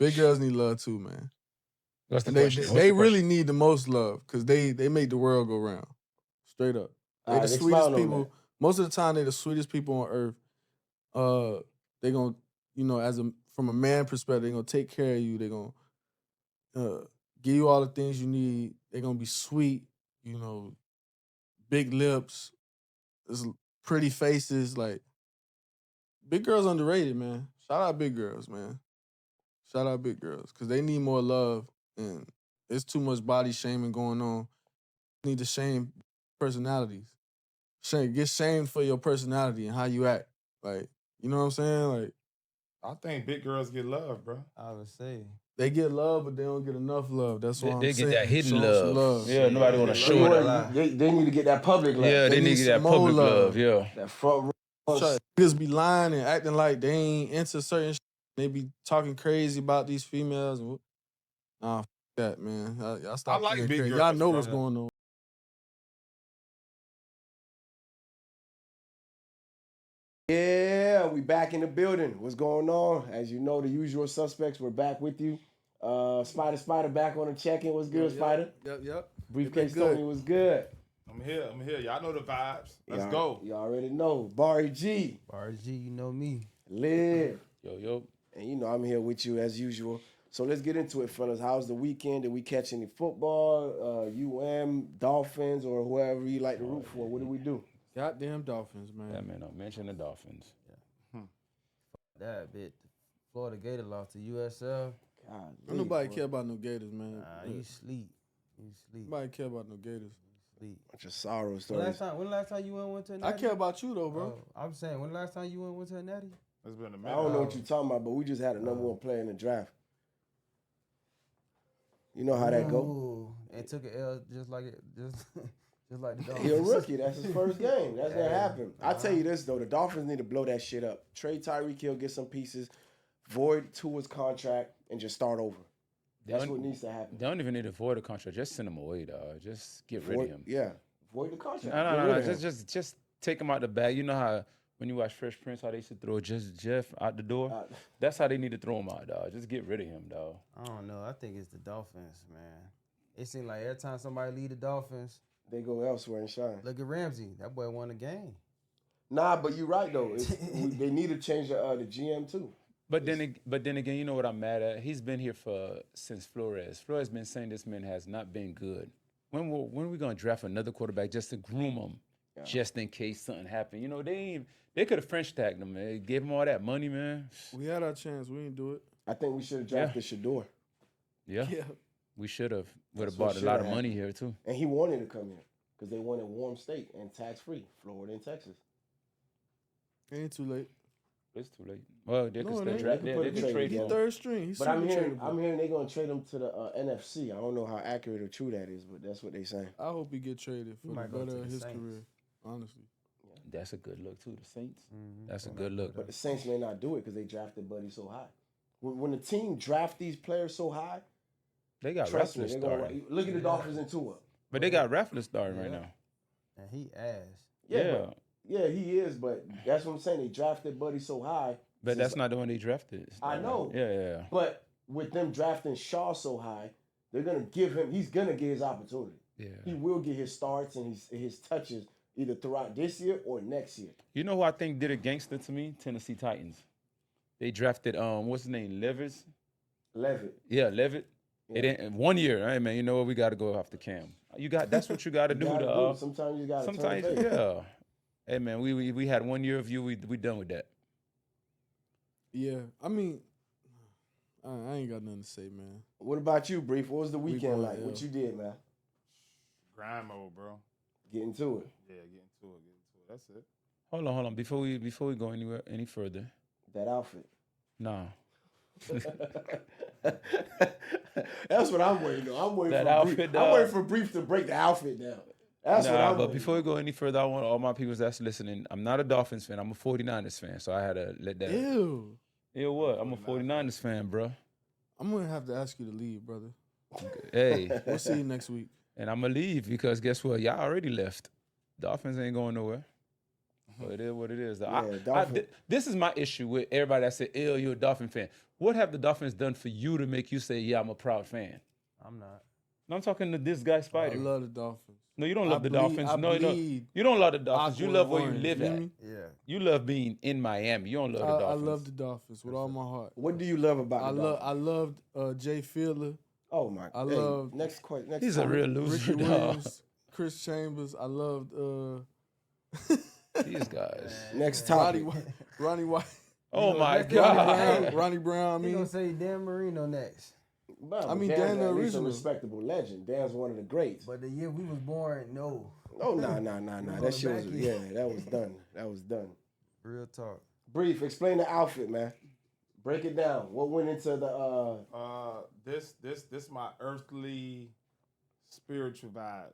Big girls need love too, man. What's the And question? they really need the most love because they make the world go round. Straight up. They the sweetest people. Most of the time, they the sweetest people on earth. They gonna, from a man perspective, they gonna take care of you. They gonna give you all the things you need. They gonna be sweet. Big lips, pretty faces. Like big girls underrated, man. Shout out big girls, man. Shout out big girls because they need more love and there's too much body shaming going on. You need to shame personalities. Get shamed for your personality and how you act. Like, you know what I'm saying? Like, I think big girls get love, bro. I would say they get love, but they don't get enough love. That's why they I'm get saying. that hidden Some love. Yeah, nobody want to show it. They need to get that public love. Yeah, they need to get that public love. Yeah. That front row. Niggas be lying and acting like they ain't into certain shit. They be talking crazy about these females. Nah, f that, man. Y'all stop like being big crazy. girls, Y'all know bro. what's going on. Yeah, we back in the building. What's going on? As you know, the usual suspects, we're back with you. Spider back on the check-in. What's good, Spider? Yep. Briefcase Tony was good. I'm here. Y'all know the vibes. Let's go. You already know. Barry G. Barry G, you know me. Live. Yo. And I'm here with you as usual. So let's get into it, fellas. How's the weekend? Did we catch any football? Dolphins, or whoever you like to root for? What did we do? Goddamn Dolphins, man. Yeah, man. Don't mention the Dolphins. Yeah. That bit. Florida Gator lost to USF. God, don't nobody care about no Gators, man. You sleep. Nobody care about no Gators. Sleep. Bunch of sorrow stories. When the last time you went to a natty? I care about you though, bro. I'm saying, when the last time you went to a natty? It's been a minute. I don't know what you're talking about, but we just had a number one player in the draft. You know how that go. And took an L just like the Dolphins. He a rookie. That's his first game. That's gonna happen. I tell you this though, the Dolphins need to blow that shit up. Trade Tyreek Hill, get some pieces, void Tua's contract, and just start over. That's what needs to happen. They don't even need to void the contract. Just send him away, dog. Just get rid of him. Yeah, void the contract. No. Just take him out the bag. You know how when you watch Fresh Prince, how they used to throw just Jeff out the door? That's how they need to throw him out, dog. Just get rid of him, dog. I don't know. I think it's the Dolphins, man. It seems like every time somebody leave the Dolphins, they go elsewhere and shine. Look at Ramsey. That boy won a game. Nah, but you're right though. They need to change the GM too. But then again, you know what I'm mad at? He's been here since Flores. Flores been saying this man has not been good. When are we gonna draft another quarterback just to groom him, just in case something happened? You know, they could have French tagged him, man. Gave him all that money, man. We had our chance. We didn't do it. I think we should have drafted Shador. Yeah. We should have. Would have bought a lot of money here too. And he wanted to come here because they wanted warm state and tax free, Florida and Texas. Ain't too late. It's too late. Well, they can still draft. They can trade him. Third string. But I'm hearing they're gonna trade him to the NFC. I don't know how accurate or true that is, but that's what they saying. I hope he get traded for the better of his career. Honestly, that's a good look too. The Saints. That's a good look. But the Saints may not do it because they drafted Buddy so high. When the team draft these players so high, they got Raffles starting. Look at the Dolphins and Tua. But they got Raffles starting right now. And he ass. Yeah, he is, but that's what I'm saying. They drafted Buddy so high. But that's not the one they drafted. I know. Yeah. But with them drafting Shaw so high, they're gonna give him. He's gonna get his opportunity. Yeah. He will get his starts and his touches either throughout this year or next year. You know who I think did a gangster to me? Tennessee Titans. They drafted what's his name? Levitt. Yeah, Levitt. Yeah. It ain't 1 year. Hey man, you know what? We got to go after Cam. That's what you got to do. Sometimes you got to. Sometimes, yeah. Hey man, we had 1 year of you. We done with that. Yeah, I mean, I ain't got nothing to say, man. What about you, Brief? What was the weekend like? What you did, man? Grind mode, bro. Get into it. Yeah, get into it. That's it. Hold on. Before we go any further. That outfit. Nah. That's what I'm waiting on. I'm waiting for Brief to break the outfit down. That's what I'm but before we go any further, I want all my people that's listening. I'm not a Dolphins fan. I'm a 49ers fan, so I had to let that. Ew. Ew what? I'm a 49ers fan, bro. I'm going to have to ask you to leave, brother. Hey. We'll see you next week. And I'm going to leave because guess what? Y'all already left. Dolphins ain't going nowhere. But it is what it is. Yeah, this is my issue with everybody that said, ew, you're a Dolphin fan. What have the Dolphins done for you to make you say, "Yeah, I'm a proud fan"? I'm not. No, I'm talking to this guy, I Spider. love the Dolphins. No, you don't love the Dolphins. I No, bleed you don't love the Dolphins. You aqua love and where you orange, live you hear at. me? Yeah. You love being in Miami. You don't love the I Dolphins. love the Dolphins with all my heart. What do you love about I the love Dolphins? I loved Jay Fiedler, Oh my! I hey, love- next question. Next He's a topic. real loser, Ricky dog. Williams, Chris Chambers. I loved These guys. Next topic. Ronnie White, Oh my next God. Ronnie Brown. I He mean, gonna say Dan Marino next. Well, I mean, Dan's Dan the at least a original. respectable legend. Dan's one of the greats. But the year we was born, no. Oh nah. on That the shit was back end. yeah. That was done. That was done. Real talk. Brief. Explain the outfit, man. Break it down. What went into the This my earthly, spiritual vibes.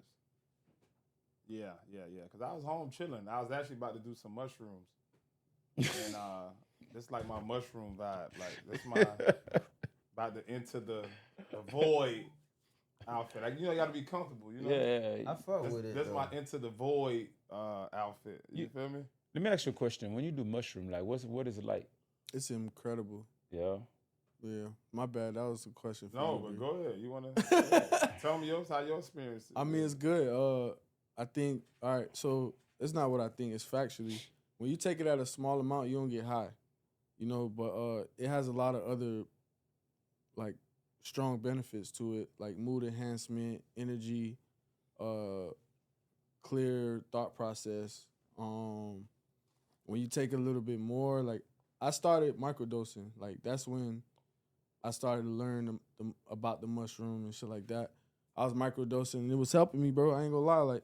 Yeah. Cause I was home chilling. I was actually about to do some mushrooms, and this like my mushroom vibe. Like this my about to enter the void outfit. Like you gotta be comfortable. You know. Yeah. I fuck with it. That's though. my into the void outfit. You feel me? Let me ask you a question. When you do mushroom, like, what is it like? it's incredible. Yeah. Yeah, my bad. That was a question for No, you, but B. go ahead. You wanna tell me how your experience is? I mean, it's good. I think. All right, so it's not what I think. It's factually when you take it at a small amount, you don't get high. You know, but it has a lot of other like strong benefits to it, like mood enhancement, energy, clear thought process. When you take a little bit more, like I started microdosing. Like that's when I started to learn about the mushroom and shit like that. I was microdosing and it was helping me, bro. I ain't gonna lie. Like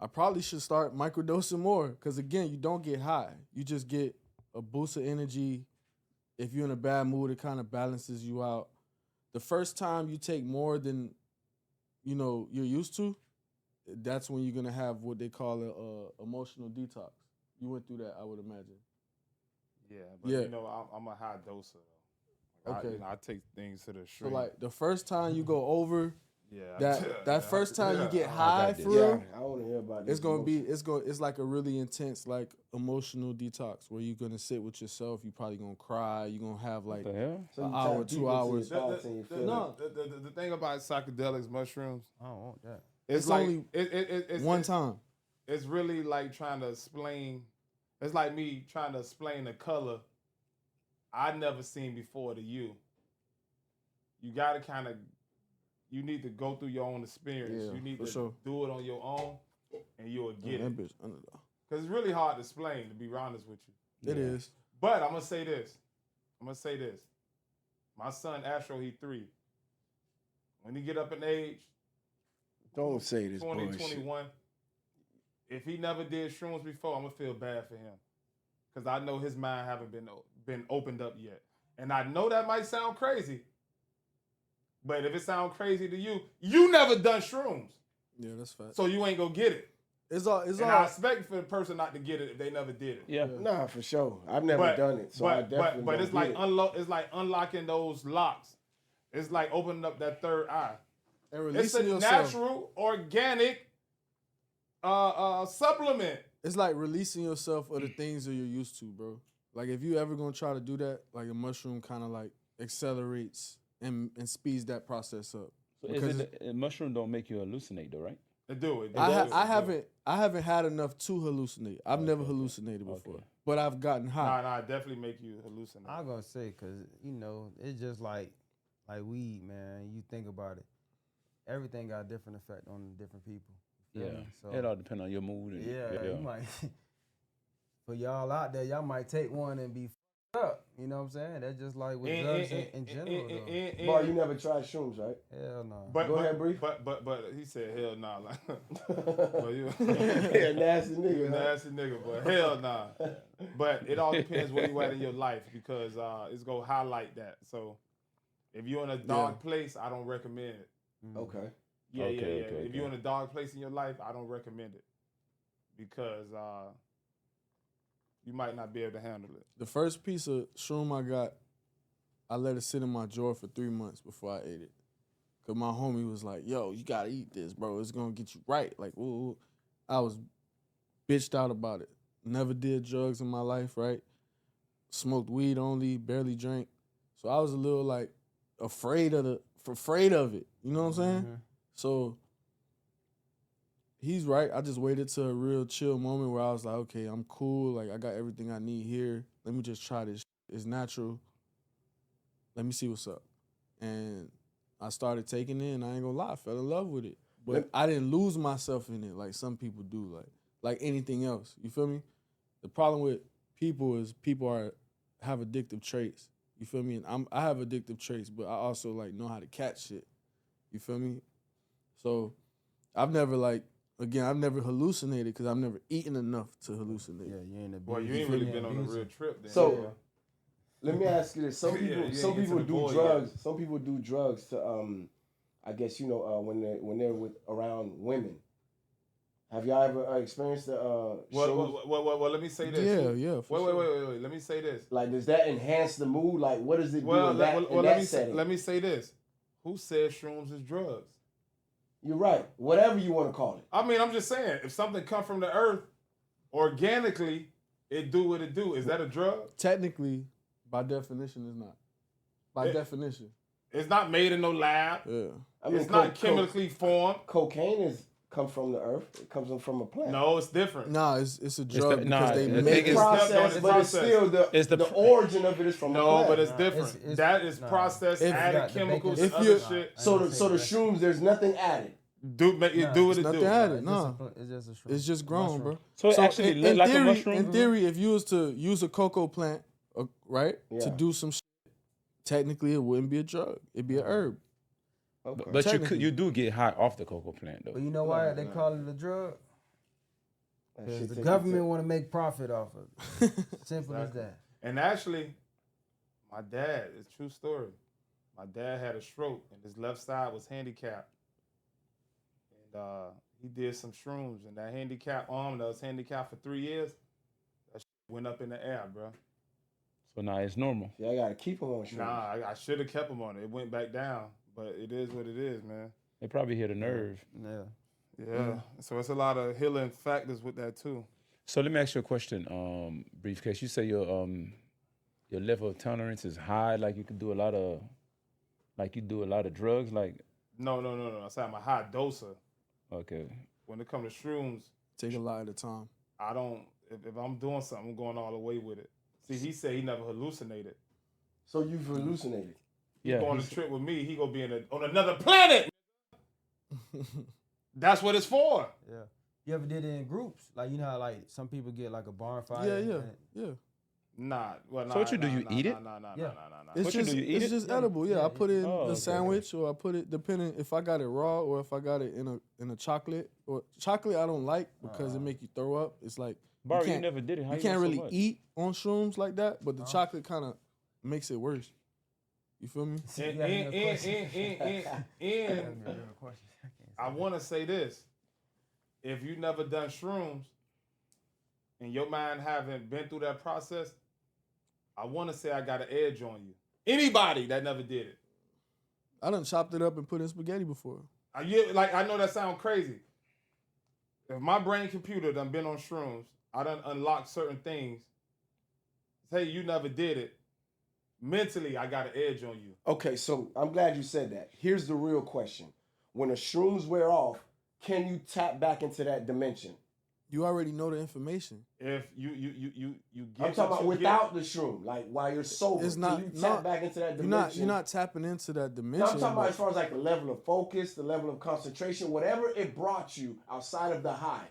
I probably should start microdosing more because again, you don't get high. You just get a boost of energy. If you're in a bad mood, it kind of balances you out. The first time you take more than you're used to, that's when you're gonna have what they call a emotional detox. You went through that, I would imagine. Yeah, but Yeah. I'm a high doser though. Like, Okay. I take things to the So extreme. like the first time you go over yeah, that first time you get I high got this. for yeah. real, I want to hear about this. it's gonna be it's like a really intense like emotional detox where you're gonna sit with yourself. You probably gonna cry. You're gonna have like What the hell? So you an tap hour, deep 2 into your hours. thoughts and your feelings. No. the thing about psychedelics, mushrooms, I don't want that. it's, It's like only it's one time. It's really like trying to explain. It's like me trying to explain a color I never seen before to you. You gotta you need to go through your own experience. Yeah, You need for to sure. do it on your own, and you'll get That it. bitch underdog. Cause it's really hard to explain, to be honest with you. It is. But I'm gonna say this. My son Astro, he 3. When he get up in age, Don't say this 20, bullshit. 21, if he never did shrooms before, I'm gonna feel bad for him. Cause I know his mind haven't been opened up yet. And I know that might sound crazy. But if it sounds crazy to you, you never done shrooms. Yeah, that's fact. So you ain't gonna get it. It's all. And I expect for the person not to get it if they never did it. Yeah. Nah, for sure. I've never done it, so I definitely. but it's like it. it's like unlocking those locks. It's like opening up that third eye. and It's a releasing yourself. natural, organic supplement. It's like releasing yourself of the things that you're used to, bro. Like if you ever gonna try to do that, like a mushroom kind of like accelerates and speeds that process up. So Because is it mushroom don't make you hallucinate though, right? They do it. I haven't had enough to hallucinate. I've never hallucinated before, Okay. but I've gotten high. Nah, it definitely make you hallucinate. I'm gonna say, cause it's just like weed, man. You think about it, everything got a different effect on different people. You feel Yeah. me? So It all depends on your mood. And, yeah, you might. For y'all out there, y'all might take one and be f***ed up. You know what I'm saying? That's just like with drugs in general, though. Boy, you never tried shrooms, right? Hell no. But, Go ahead, Brief. But he said hell nah. Like, well, you Yeah, nasty nigga. you a huh? nasty nigga, but hell nah. But it all depends where you at in your life because it's gonna highlight that. So if you're in a dark place, I don't recommend it. Okay. Yeah. Okay, If you're in a dark place in your life, I don't recommend it because you might not be able to handle it. The first piece of shroom I got, I let it sit in my drawer for 3 months before I ate it. Cause my homie was like, "Yo, you gotta eat this, bro. It's gonna get you right." Like, ooh. I was bitched out about it. Never did drugs in my life, right? Smoked weed only, barely drank. So I was a little like afraid of it. You know what I'm saying? Mhm. So he's right. I just waited to a real chill moment where I was like, okay, I'm cool. Like, I got everything I need here. Let me just try this. It's natural. Let me see what's up. And I started taking it, and I ain't gonna lie, I fell in love with it. But I didn't lose myself in it like some people do, like anything else. You feel me? The problem with people is people have addictive traits. You feel me? And I have addictive traits, but I also like know how to catch shit. You feel me? So I've never hallucinated because I've never eaten enough to hallucinate. Yeah, you ain't a Well, you abuser. ain't really Yeah, been on a abuser. real trip then. So let me ask you this: some Yeah, people, you ain't some get to people the do boy drugs. yet. Some people do drugs to, I guess when they're with around women. Have y'all ever experienced the shrooms? Well, let me say this. Yeah, for Wait, sure. wait. Let me say this. Like, does that enhance the mood? Like, what does it do in that let setting? me say this. Who said shrooms is drugs? You're right. Whatever you want to call it. I mean, I'm just saying, if something come from the earth organically, it do what it do. Is that a drug? Technically, by definition, it's not. By definition. It's not made in no lab. Yeah. I mean, It's not chemically formed. Cocaine comes from the earth. It comes from a plant. No, it's different. Nah, it's a drug nah, because they the make thing it. is- Process, but it's still the origin of it is from a No, plant. but it's Nah, different. it's- that is nah. processed, If- added got the chemicals, bacon- and If other you- shit. So the shrooms, there's nothing added. Do Nah, it it's to nothing do. added. It's No. just a- it's just a shroom. It's just grown, Mushroom. bro. So it actually look like a mushroom? In theory, if you was to use a cocoa plant, right, Yeah. to do some shit, technically it wouldn't be a drug. It'd be an herb. Okay. But Technically. you do get high off the cocoa plant though. But you know why they call it a drug? That Because shit the take government want to make profit off of it. Simple as Exactly. that. And actually, my dad, it's a true story. My dad had a stroke and his left side was handicapped. And he did some shrooms and that handicapped arm that was handicapped for 3 years, that shit went up in the air, bro. So now it's normal. Yeah, I gotta keep them on shrooms. Nah, I should have kept him on it. It went back down, but it is what it is, man. They probably hit a nerve. Yeah. Yeah. So it's a lot of healing factors with that too. So let me ask you a question, Briefcase. You say your level of tolerance is high, like you can do a lot of, drugs, like No. I said I'm a high doser. okay. When it comes to shrooms, Take a lot at a time. I don't. If I'm doing something, I'm going all the way with it. See, he said he never hallucinated. So you've hallucinated. Yeah, Go on a he's- trip with me, he gonna be on another planet. That's what it's for. Yeah. You ever did it in groups? Like, you know how, like, some people get, like, a bonfire? Yeah. Nah. Well, nah, So what you do, you eat it? Nah. Yeah. It's What you just do, you eat it's it? just Yeah. edible. Yeah, Yeah, I put it in Oh, a okay. sandwich, or I put it depending if I got it raw or if I got it in a chocolate. Or chocolate I don't like because it make you throw up. It's like Bar, you can't- never did it. How you you can't know so really much? eat on shrooms like that, but the chocolate kind of makes it worse. You feel me? And I want to say this: if you never done shrooms and your mind haven't been through that process, I want to say I got an edge on you. Anybody that never did it, I done chopped it up and put in spaghetti before. I know that sounds crazy. If my brain computer done been on shrooms, I done unlocked certain things. Say you never did it. Mentally, I got an edge on you. Okay, so I'm glad you said that. Here's the real question: when the shrooms wear off, can you tap back into that dimension? You already know the information. If you get I'm talking about what you without the shroom, like while you're sober. It's not- can you tap no, back into that You're dimension? not tapping into that No, dimension. I'm talking about but as far as like the level of focus, the level of concentration, whatever it brought you outside of the high.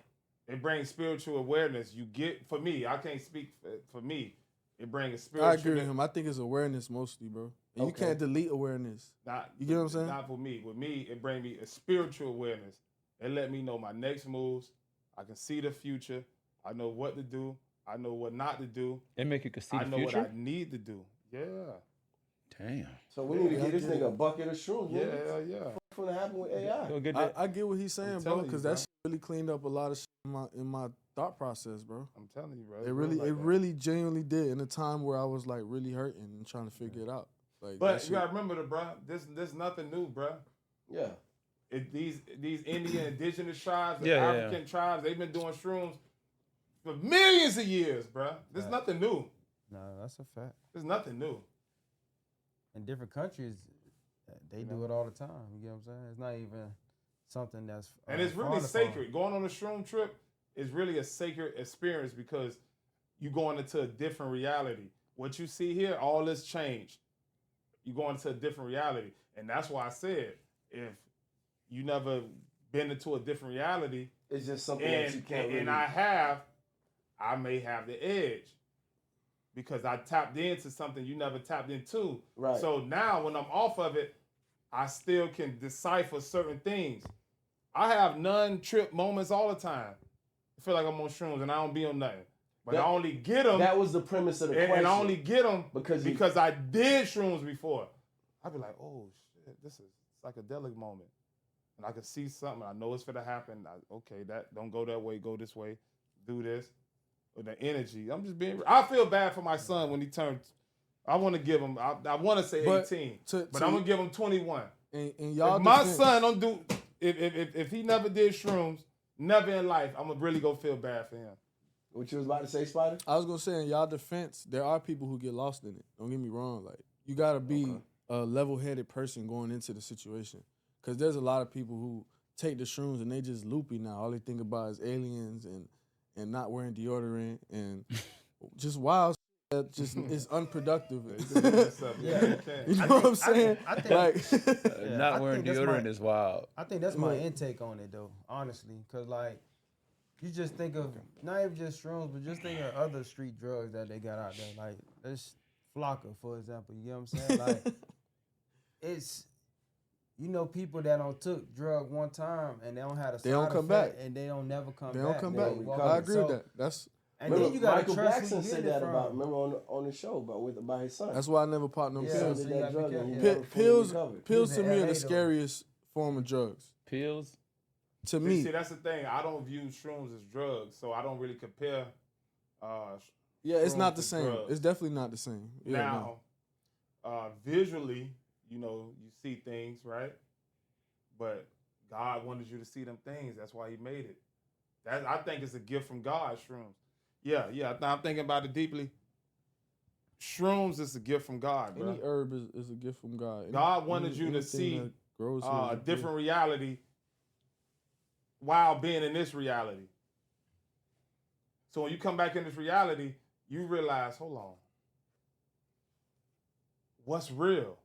it brings spiritual awareness. You get, for me, I can't speak for me. It brings a spiritual. I agree with him. I think it's awareness mostly, bro. And you Okay. can't delete awareness. Not, You get what I'm saying? Not for me. With me, it brings me a spiritual awareness. It let me know my next moves. I can see the future. I know what to do. I know what not to do. They make you can see I the know future. what I need to do. Yeah. Damn. So we need to Yeah, get I this get nigga a it. bucket of shrooms. Yeah, man. yeah. What's gonna happen with AI? Go get that. I get what he's saying, bro, telling you, because bro. that shit really cleaned up a lot of shit in my thought process, bro. I'm telling you, bro. It really genuinely did in a time where I was like really hurting and trying to figure it out. Like, But that you shit- gotta remember, bro. This nothing new, bro. Yeah. These Indian indigenous tribes, the Yeah, yeah, African tribes, they've been doing shrooms for millions of years, bro. There's Right. nothing new. No, that's a fact. There's nothing new. in different countries, they do it all the time. You get what I'm saying? It's not even something that's And it's really frowned upon. sacred. Going on a shroom trip is really a sacred experience because you're going into a different reality. What you see here, all this changed. You're going into a different reality. And that's why I said, if you never been into a different reality, It's just something that you can't really... and I may have the edge because I tapped into something you never tapped into. Right. So now when I'm off of it, I still can decipher certain things. I have non-trip moments all the time. I feel like I'm on shrooms and I don't be on nothing. But I only get them. That was the premise of the question. And I only get them because I did shrooms before. I'd be like, oh, shit, this is psychedelic moment. And I can see something. I know it's going to happen. Okay, that don't go that way. Go this way. Do this. With the energy. I'm just being... I feel bad for my son when he turned... I want to give him... I want to say 18. But I'm going to give him 21. And y'all... If my son don't do... If he never did shrooms, never in life, I'm going to really go feel bad for him. What you was about to say, Spider? I was going to say, in y'all defense, there are people who get lost in it. Don't get me wrong. Like, you got to be a level-headed person going into the situation. Because there's a lot of people who take the shrooms and they just loopy now. All they think about is aliens and not wearing deodorant and just wild that just is unproductive. You know what I'm saying? I think like, not wearing deodorant is wild. I think that's my intake on it, though, honestly. Because, like, you just think of, not even just shrooms, but just think of other street drugs that they got out there. Like, there's Flocka, for example. You get what I'm saying? Like, it's... You know, people that don't took drug one time and they don't have a side don't come effect back. And they don't never come back. They don't come back. I agree with that. That's... And then you got Michael Jackson said that about, remember on the show about his son. That's why I never popped no pills. So that drug and he Pills to me are the scariest form of drugs. Pills? To me. See, that's the thing. I don't view shrooms as drugs, so I don't really compare. Yeah, it's not the same. Drugs. It's definitely not the same. Yeah, visually, you know, you see things, right? But God wanted you to see them things. That's why He made it. That I think it's a gift from God. Shrooms. Yeah. I'm thinking about it deeply. Shrooms is a gift from God, bro. Any herb is a gift from God. God wanted you to see a different reality while being in this reality. So when you come back in this reality, you realize, hold on, what's real?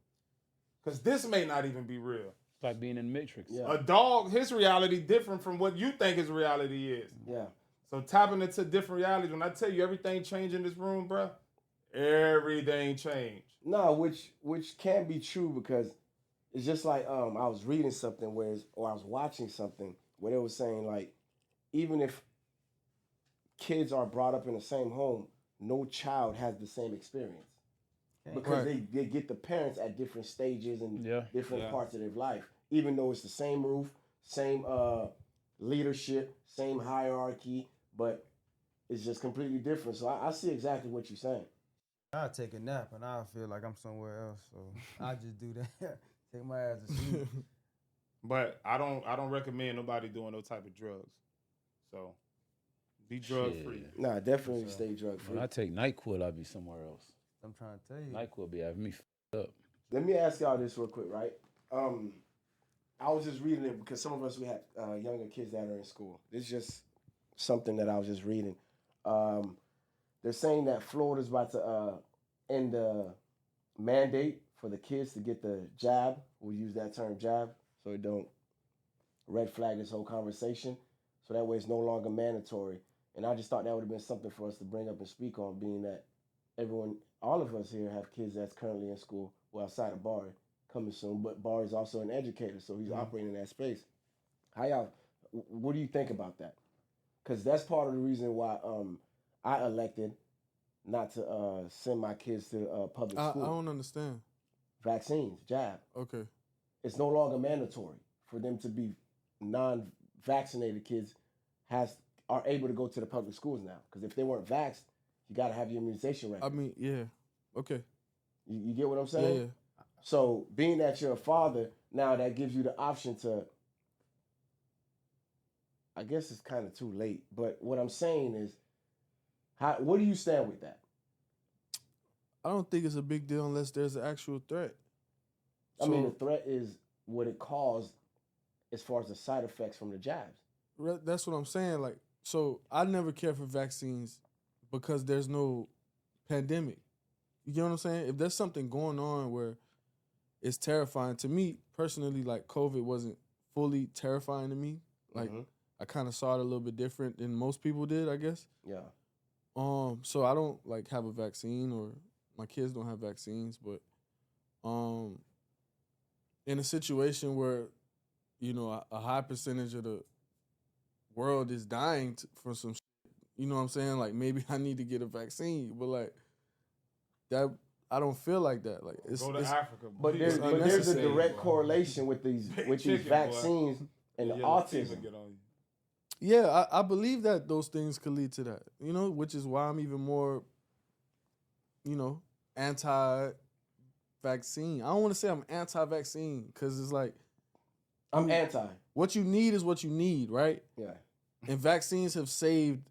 Because this may not even be real. It's like being in the Matrix. Yeah. A dog, his reality different from what you think his reality is. Yeah. So tapping into different realities. When I tell you everything changed in this room, bro, everything changed. No, which can be true because it's just like I was reading something or I was watching something where they were saying like, even if kids are brought up in the same home, no child has the same experience. Because they get the parents at different stages and different parts of their life. Even though it's the same roof, same leadership, same hierarchy, but it's just completely different. So I see exactly what you're saying. I take a nap and I feel like I'm somewhere else, so I just do that. Take my ass to sleep. But I don't recommend nobody doing no type of drugs. So be drug free. Nah, definitely stay drug free. When I take NyQuil, I'll be somewhere else. I'm trying to tell you. NyQuil be having me f***ed up. Let me ask y'all this real quick, right? I was just reading it because some of us, we have younger kids that are in school. This is just something that I was just reading. They're saying that Florida's about to end the mandate for the kids to get the jab. We'll use that term jab so it don't red flag this whole conversation. So that way it's no longer mandatory. And I just thought that would have been something for us to bring up and speak on, being that all of us here have kids that's currently in school, well, outside of Barry, coming soon, but Barry is also an educator, so he's operating in that space. What do you think about that? Because that's part of the reason why I elected not to send my kids to public school. I don't understand. Vaccines, jab. Okay. It's no longer mandatory for them to be non-vaccinated kids are able to go to the public schools now. Because if they weren't vaxxed, you got to have your immunization record. I mean, yeah. Okay. You get what I'm saying? Yeah. So being that you're a father, now that gives you the option to, I guess it's kind of too late, but what I'm saying is, what do you stand with that? I don't think it's a big deal unless there's an actual threat. I mean, the threat is what it caused as far as the side effects from the jabs. That's what I'm saying. Like, so I never care for vaccines because there's no pandemic. You get what I'm saying? If there's something going on where it's terrifying to me personally, like COVID wasn't fully terrifying to me. Like I kind of saw it a little bit different than most people did, I guess. Yeah. So I don't like have a vaccine, or my kids don't have vaccines, but in a situation where, you know, a high percentage of the world is dying for some shit, you know what I'm saying? Like maybe I need to get a vaccine, but like that, I don't feel like that. Like it's Go to Africa, but there's a direct correlation with these vaccines and the autism. Yeah, I believe that those things could lead to that. You know, which is why I'm even more, you know, anti-vaccine. I don't want to say I'm anti-vaccine because it's like I'm anti. What you need is what you need, right? Yeah. And vaccines have saved,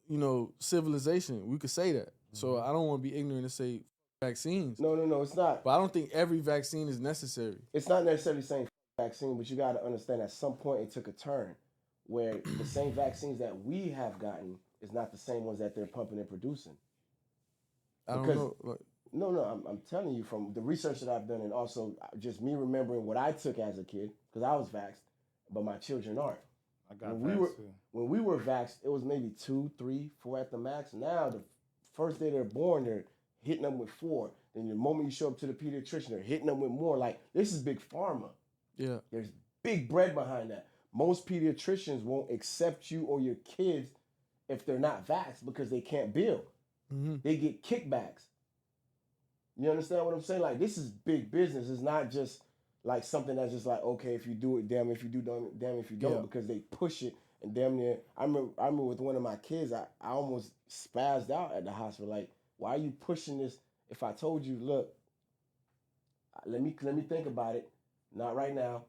you know, civilization. We could say that. So I don't want to be ignorant and say vaccines. No, it's not. But I don't think every vaccine is necessary. It's not necessarily saying vaccine, but you got to understand at some point it took a turn where the same vaccines that we have gotten is not the same ones that they're pumping and producing. I don't know. Like, no, I'm telling you from the research that I've done, and also just me remembering what I took as a kid, because I was vaxxed, but my children aren't. I got vaxxed too. When we were vaxxed, it was maybe 2, 3, 4 at the max. Now, the first day they're born, they're hitting them with 4. Then the moment you show up to the pediatrician, they're hitting them with more. Like, this is big pharma. Yeah. There's big bread behind that. Most pediatricians won't accept you or your kids if they're not vaxxed because they can't bill. They get kickbacks. You understand what I'm saying? Like, this is big business. It's not just like something that's just like, okay, if you do it, damn if you do, damn if you don't, because they push it and damn near. I remember with one of my kids, I almost spazzed out at the hospital. Like, why are you pushing this? If I told you, look, let me think about it, not right now,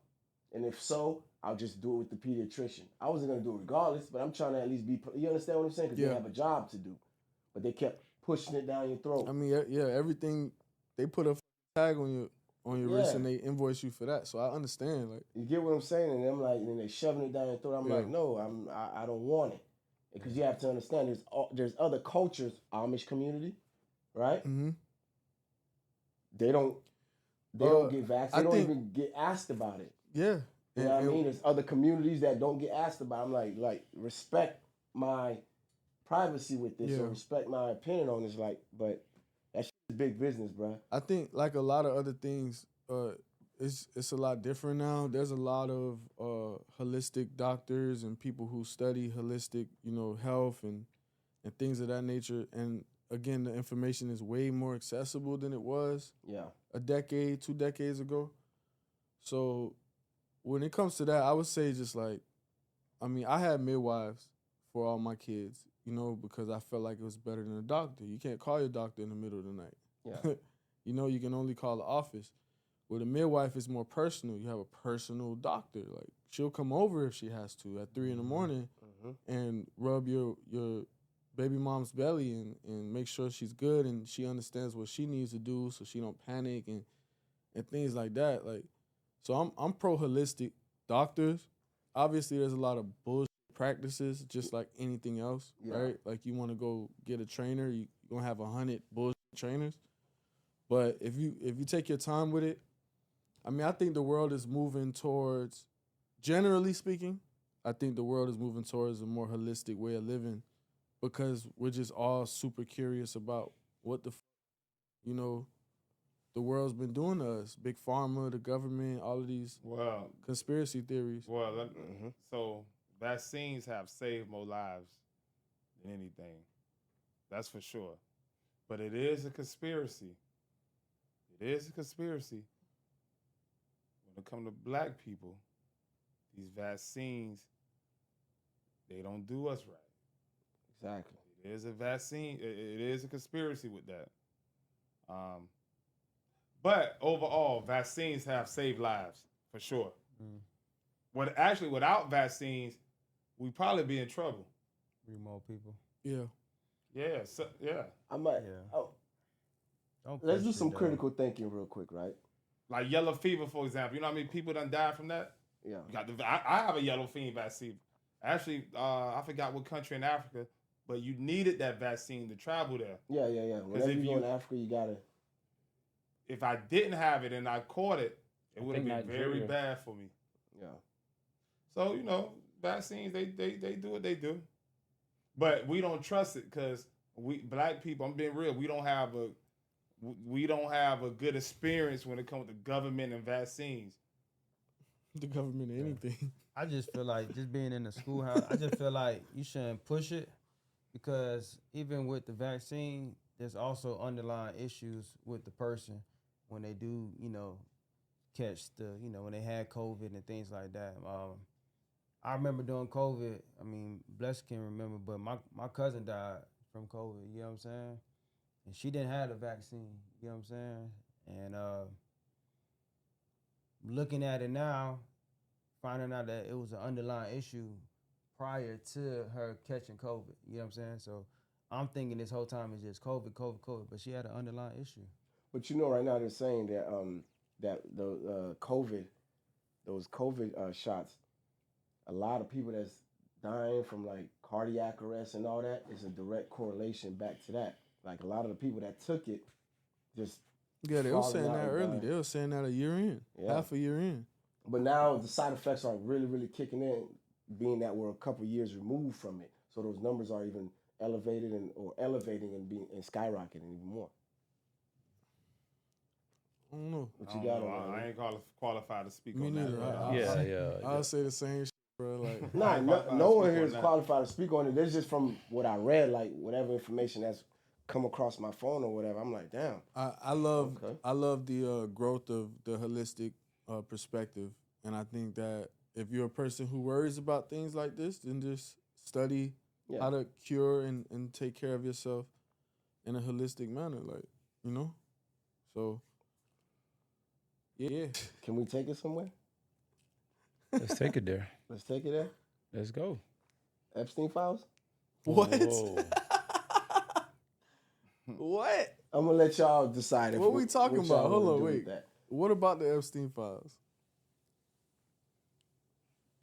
and if so, I'll just do it with the pediatrician. I wasn't gonna do it regardless, but I'm trying to at least be. You understand what I'm saying? Because they have a job to do, but they kept pushing it down your throat. I mean, yeah, everything they put a tag on your wrist and they invoice you for that. So I understand. Like, you get what I'm saying? And I'm like, and they shoving it down your throat. I'm like, no, I don't want it, because you have to understand. There's other cultures, Amish community, right? They don't get vaccinated. They don't even get asked about it. Yeah. You know what I mean? There's other communities that don't get asked about it. I'm like, respect my privacy with this, or respect my opinion on this. Like, but that shit is big business, bro. I think like a lot of other things, it's a lot different now. There's a lot of holistic doctors and people who study holistic, you know, health and things of that nature. And again, the information is way more accessible than it was a decade, 2 decades ago. So when it comes to that, I would say just like, I mean, I had midwives for all my kids, you know, because I felt like it was better than a doctor. You can't call your doctor in the middle of the night. Yeah. You know, you can only call the office. With a midwife, it's more personal. You have a personal doctor. Like, she'll come over if she has to at 3 a.m. and rub your baby mom's belly and make sure she's good and she understands what she needs to do so she don't panic and things like that. Like, so I'm pro holistic doctors. Obviously, there's a lot of bullshit practices, just like anything else, right? Like, you want to go get a trainer, you're gonna have 100 bullshit trainers. But if you take your time with it, I mean, I think the world is moving towards, generally speaking, I think the world is moving towards a more holistic way of living, because we're just all super curious about what the, you know, the world's been doing to us. Big pharma, the government, all of these conspiracy theories. Well, so vaccines have saved more lives than anything. That's for sure. But it is a conspiracy. It is a conspiracy. When it comes to black people, these vaccines, they don't do us right. Exactly. It is a vaccine. It is a conspiracy with that. But overall, vaccines have saved lives, for sure. Actually, without vaccines, we'd probably be in trouble. Remote people. Yeah. Yeah, I might. Oh, let's do some critical thinking real quick, right? Like yellow fever, for example. You know how many people done died from that? Yeah. You got I have a yellow fever vaccine. Actually, I forgot what country in Africa, but you needed that vaccine to travel there. Yeah. Whenever if you go you- in Africa, you gotta. If I didn't have it and I caught it, it would have think been very Nigeria- bad for me. Yeah. So, vaccines, they do what they do. But we don't trust it because we black people, I'm being real, we don't have a good experience when it comes to government and vaccines. The government or anything. I just feel like just being in the schoolhouse, I just feel like you shouldn't push it because even with the vaccine, there's also underlying issues with the person when they do, catch when they had COVID and things like that. I remember during COVID, I mean, Bless can remember, but my cousin died from COVID, you know what I'm saying? And she didn't have the vaccine, you know what I'm saying? And looking at it now, finding out that it was an underlying issue prior to her catching COVID, you know what I'm saying? So I'm thinking this whole time it's just COVID, but she had an underlying issue. But right now they're saying that that the COVID, those COVID shots, a lot of people that's dying from like cardiac arrest and all that is a direct correlation back to that. Like a lot of the people that took it just Yeah, they were falling saying out that and early. dying. They were saying that a year in, Yeah. half a year in. But now the side effects are really, really kicking in, being that we're a couple years removed from it. So those numbers are even elevating and skyrocketing even more. I don't know. What I you don't got know. on that? I ain't qualified to speak Me on neither. that. I'll say the same shit, bro. Like, Nah, I ain't no qualified to one speak here on is that. qualified to speak on it. This is just from what I read, like whatever information that's come across my phone or whatever. I'm like, damn. I love Okay. I love the growth of the holistic perspective, and I think that if you're a person who worries about things like this, then just study Yeah. how to cure and take care of yourself in a holistic manner, like, So, yeah. Can we take it somewhere? Let's take it there. Let's take it there. Let's go. Epstein files. What? Whoa. What? I'm gonna let y'all decide. What we talking what y'all about? Hold wanna on, do with wait. that. What about the Epstein files?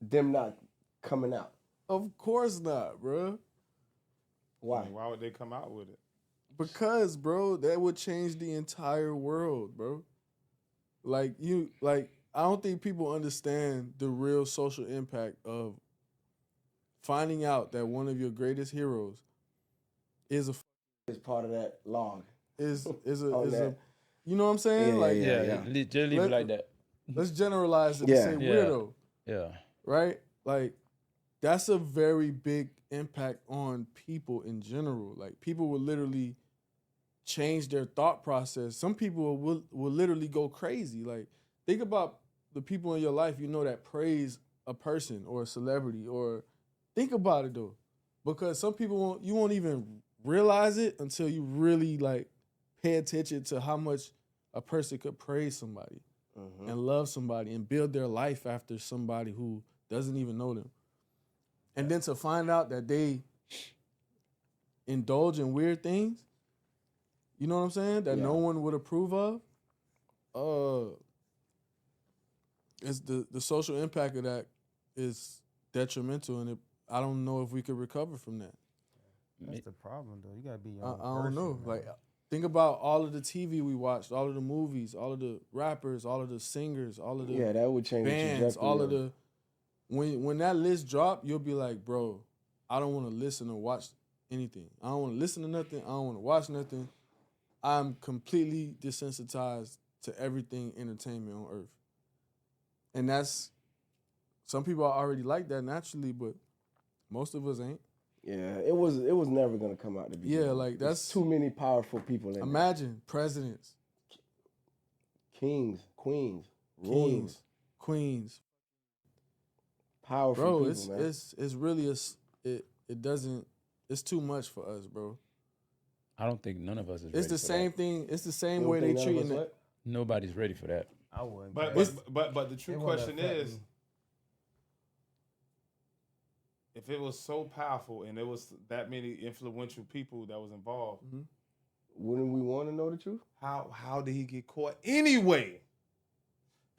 Them not coming out. Of course not, bro. Why? Why would they come out with it? Because, bro, that would change the entire world, bro. Like I don't think people understand the real social impact of finding out that one of your greatest heroes is It's part of that log. is a that. you know what I'm saying? Yeah, like Yeah, just leave it like that. let's generalize it Yeah. and say Yeah. weirdo, Yeah. right? Like that's a very big impact on people in general. Like people will literally change their thought process. Some people will literally go crazy. Like think about the people in your life that praise a person or a celebrity, or think about it though, because some people you won't even realize it until you really like pay attention to how much a person could praise somebody and love somebody and build their life after somebody who doesn't even know them. And then to find out that they indulge in weird things, you know what I'm saying? That no one would approve of. It's the social impact of that is detrimental, and I don't know if we could recover from that. That's the problem, though. You gotta be your I own don't know. person, Like man. think about all of the TV we watched, all of the movies, all of the rappers, all of the singers, all of the Yeah, that would change the bands, trajectory. all of the when that list drop, you'll be like, bro, I don't want to listen or watch anything. I don't want to listen to nothing. I don't want to watch nothing. I'm completely desensitized to everything entertainment on earth. And that's, some people are already like that naturally, but most of us ain't. Yeah, it was never gonna come out to be. Yeah, like There's that's, too many powerful people in there. imagine presidents, Kings, queens, kings, rulers, queens. powerful Bro, people, man. it's really it doesn't, it's too much for us, bro. I don't think none of us is ready It's the for same that. thing. It's the You same don't way they think none of treating us it. what? Nobody's ready for that. I wouldn't. But the true It won't question affect is, me. if it was so powerful and there was that many influential people that was involved, Wouldn't we want to know the truth? how did he get caught anyway?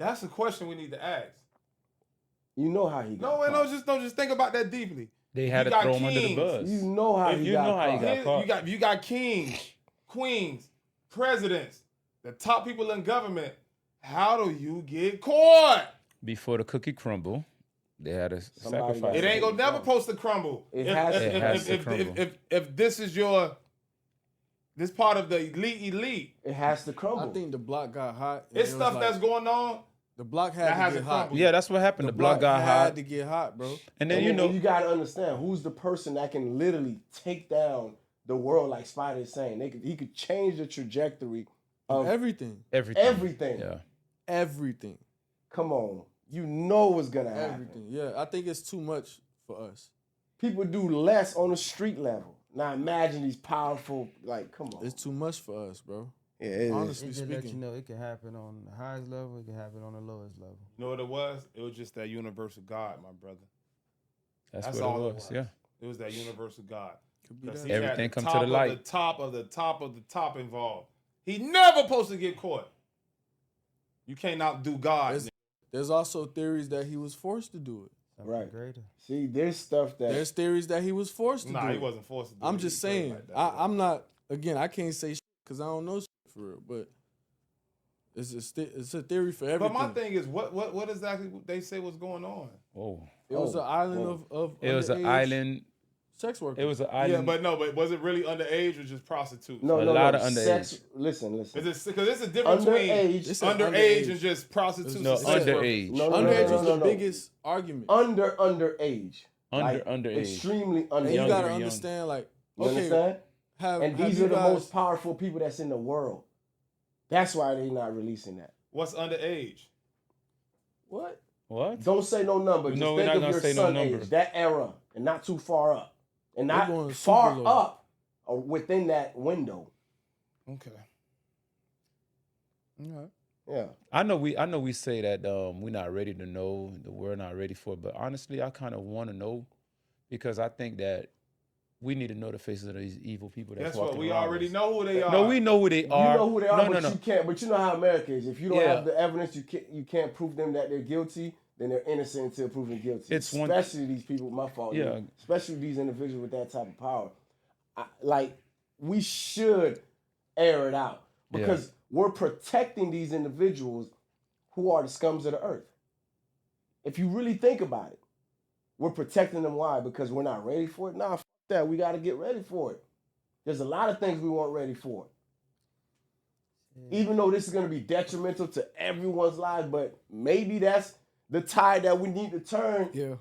That's a question we need to ask. You know how he got caught. Just think about that deeply. They had You to got throw him under the kings. bus. You know how he you got know how he caught. got caught. You got kings, queens, presidents, the top people in government. How do you get caught? Before the cookie crumble, they had to Somebody sacrifice. It ain't gonna never supposed to crumble. It has to crumble. If this is this part of the elite, It has to crumble. I think the block got hot. and it's it was stuff like- that's going on. The block that had to hasn't get hot. crumbled. Yeah, that's what happened. The block got had hot. to get hot, bro. And then, And you then know, you gotta understand who's the person that can literally take down the world, like Spider is saying. He could change the trajectory of Everything. everything. Yeah. Everything. Come on, you know what's gonna happen. Everything. Yeah, I think it's too much for us. People do less on the street level. Now imagine these powerful, like, come on. It's too much for us, bro. Yeah, it is. Honestly It just let you speaking. know it can happen on the highest level. It can happen on the lowest level. You know what it was? It was just that universal God, my brother. That's That's what all it it was. was. Yeah. It was that universal God. Could be 'Cause that. he had Everything the come to top the of light. The top of the top of the top involved. He never supposed to get caught. You can't outdo God. There's also theories that he was forced to do it. Something Right. greater. See, there's stuff that There's theories that he was forced to do Nah, it. he wasn't forced to do it. I'm He just played saying. like that, I'm not. Again, I can't say because I don't know for real. But it's a theory for everything. But my thing is, what exactly they say was going on? Oh. It was an island of It was an underage island. sex workers. It was an Yeah, island. but was it really underage or just prostitutes? no, A no, lot no. of underage. Sex. Listen. Is it because it's a difference between Underage. It's an underage and just prostitutes? No, and sex workers? underage. No, no, Underage no, was no, the no. biggest argument. Underage. Like, Underage. Extremely And you Younger, gotta young. understand, like, You okay, understand? have And have these you are the guys- most powerful people that's in the world. That's why they're not releasing that. What's underage? What? What? Don't say no number. Just No, we're think not of gonna your say no son number. age, that era, and not too far up, and We're not going far super low. up or within that window. Okay. All right. Yeah. I know we say that we're not ready to know, the world not ready for it, but honestly, I kind of want to know because I think that we need to know the faces of these evil people that's Guess what? walking We around already us. know who they are. No, we know who they are. You know who they are, No, but no, you no. can't. But you know how America is. If you don't Yeah. have the evidence, you can't prove them that they're guilty. Then they're innocent until proven guilty. It's one- especially these people. My fault. Yeah. Especially these individuals with that type of power. Like we should air it out because we're protecting these individuals who are the scums of the earth. If you really think about it, we're protecting them. Why? Because we're not ready for it. Nah, f- that. We got to get ready for it. There's a lot of things we weren't ready for. Even though this is going to be detrimental to everyone's life, but maybe that's the tide that we need to turn Yeah.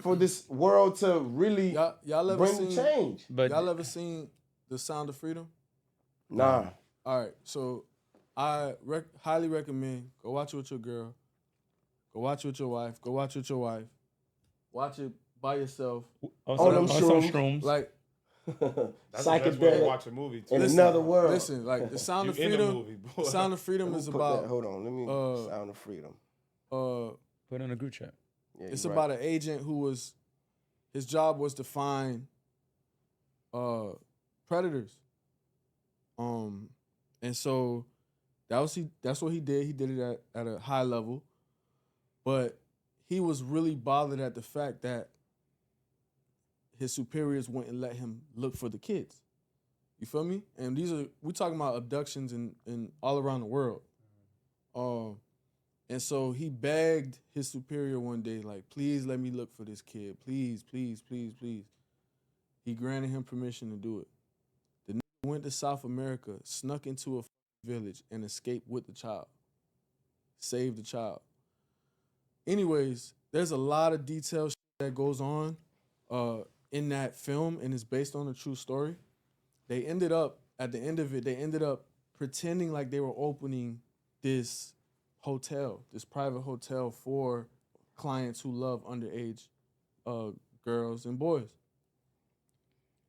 for this world to really Y'all ever bring seen? the change. But Y'all ever seen The Sound of Freedom? Nah. All right, so I highly recommend go watch it with your girl, go watch it with your wife, go watch it with your wife, watch it by yourself. On them some shrooms. shrooms. Like, That's the best way to Psychedelic watch a movie too. in listen, another world. listen, like The Sound You of in a Freedom. movie, boy. The Sound of Freedom Let me is put about that- hold on. Let me Sound of Freedom. Put on a group chat. Yeah, it's you're about right. an agent who was his job was to find predators. And so that's what he did. He did it at a high level. But he was really bothered at the fact that his superiors wouldn't let him look for the kids. You feel me? And we're talking about abductions in all around the world. And so he begged his superior one day, like, please let me look for this kid. Please, please, please, please. He granted him permission to do it. The nigga went to South America, snuck into a village, and escaped with the child. Saved the child. Anyways, there's a lot of detailed shit that goes on in that film, and it's based on a true story. They ended up, at the end of it, they ended up pretending like they were opening this hotel, this private hotel for clients who love underage girls and boys.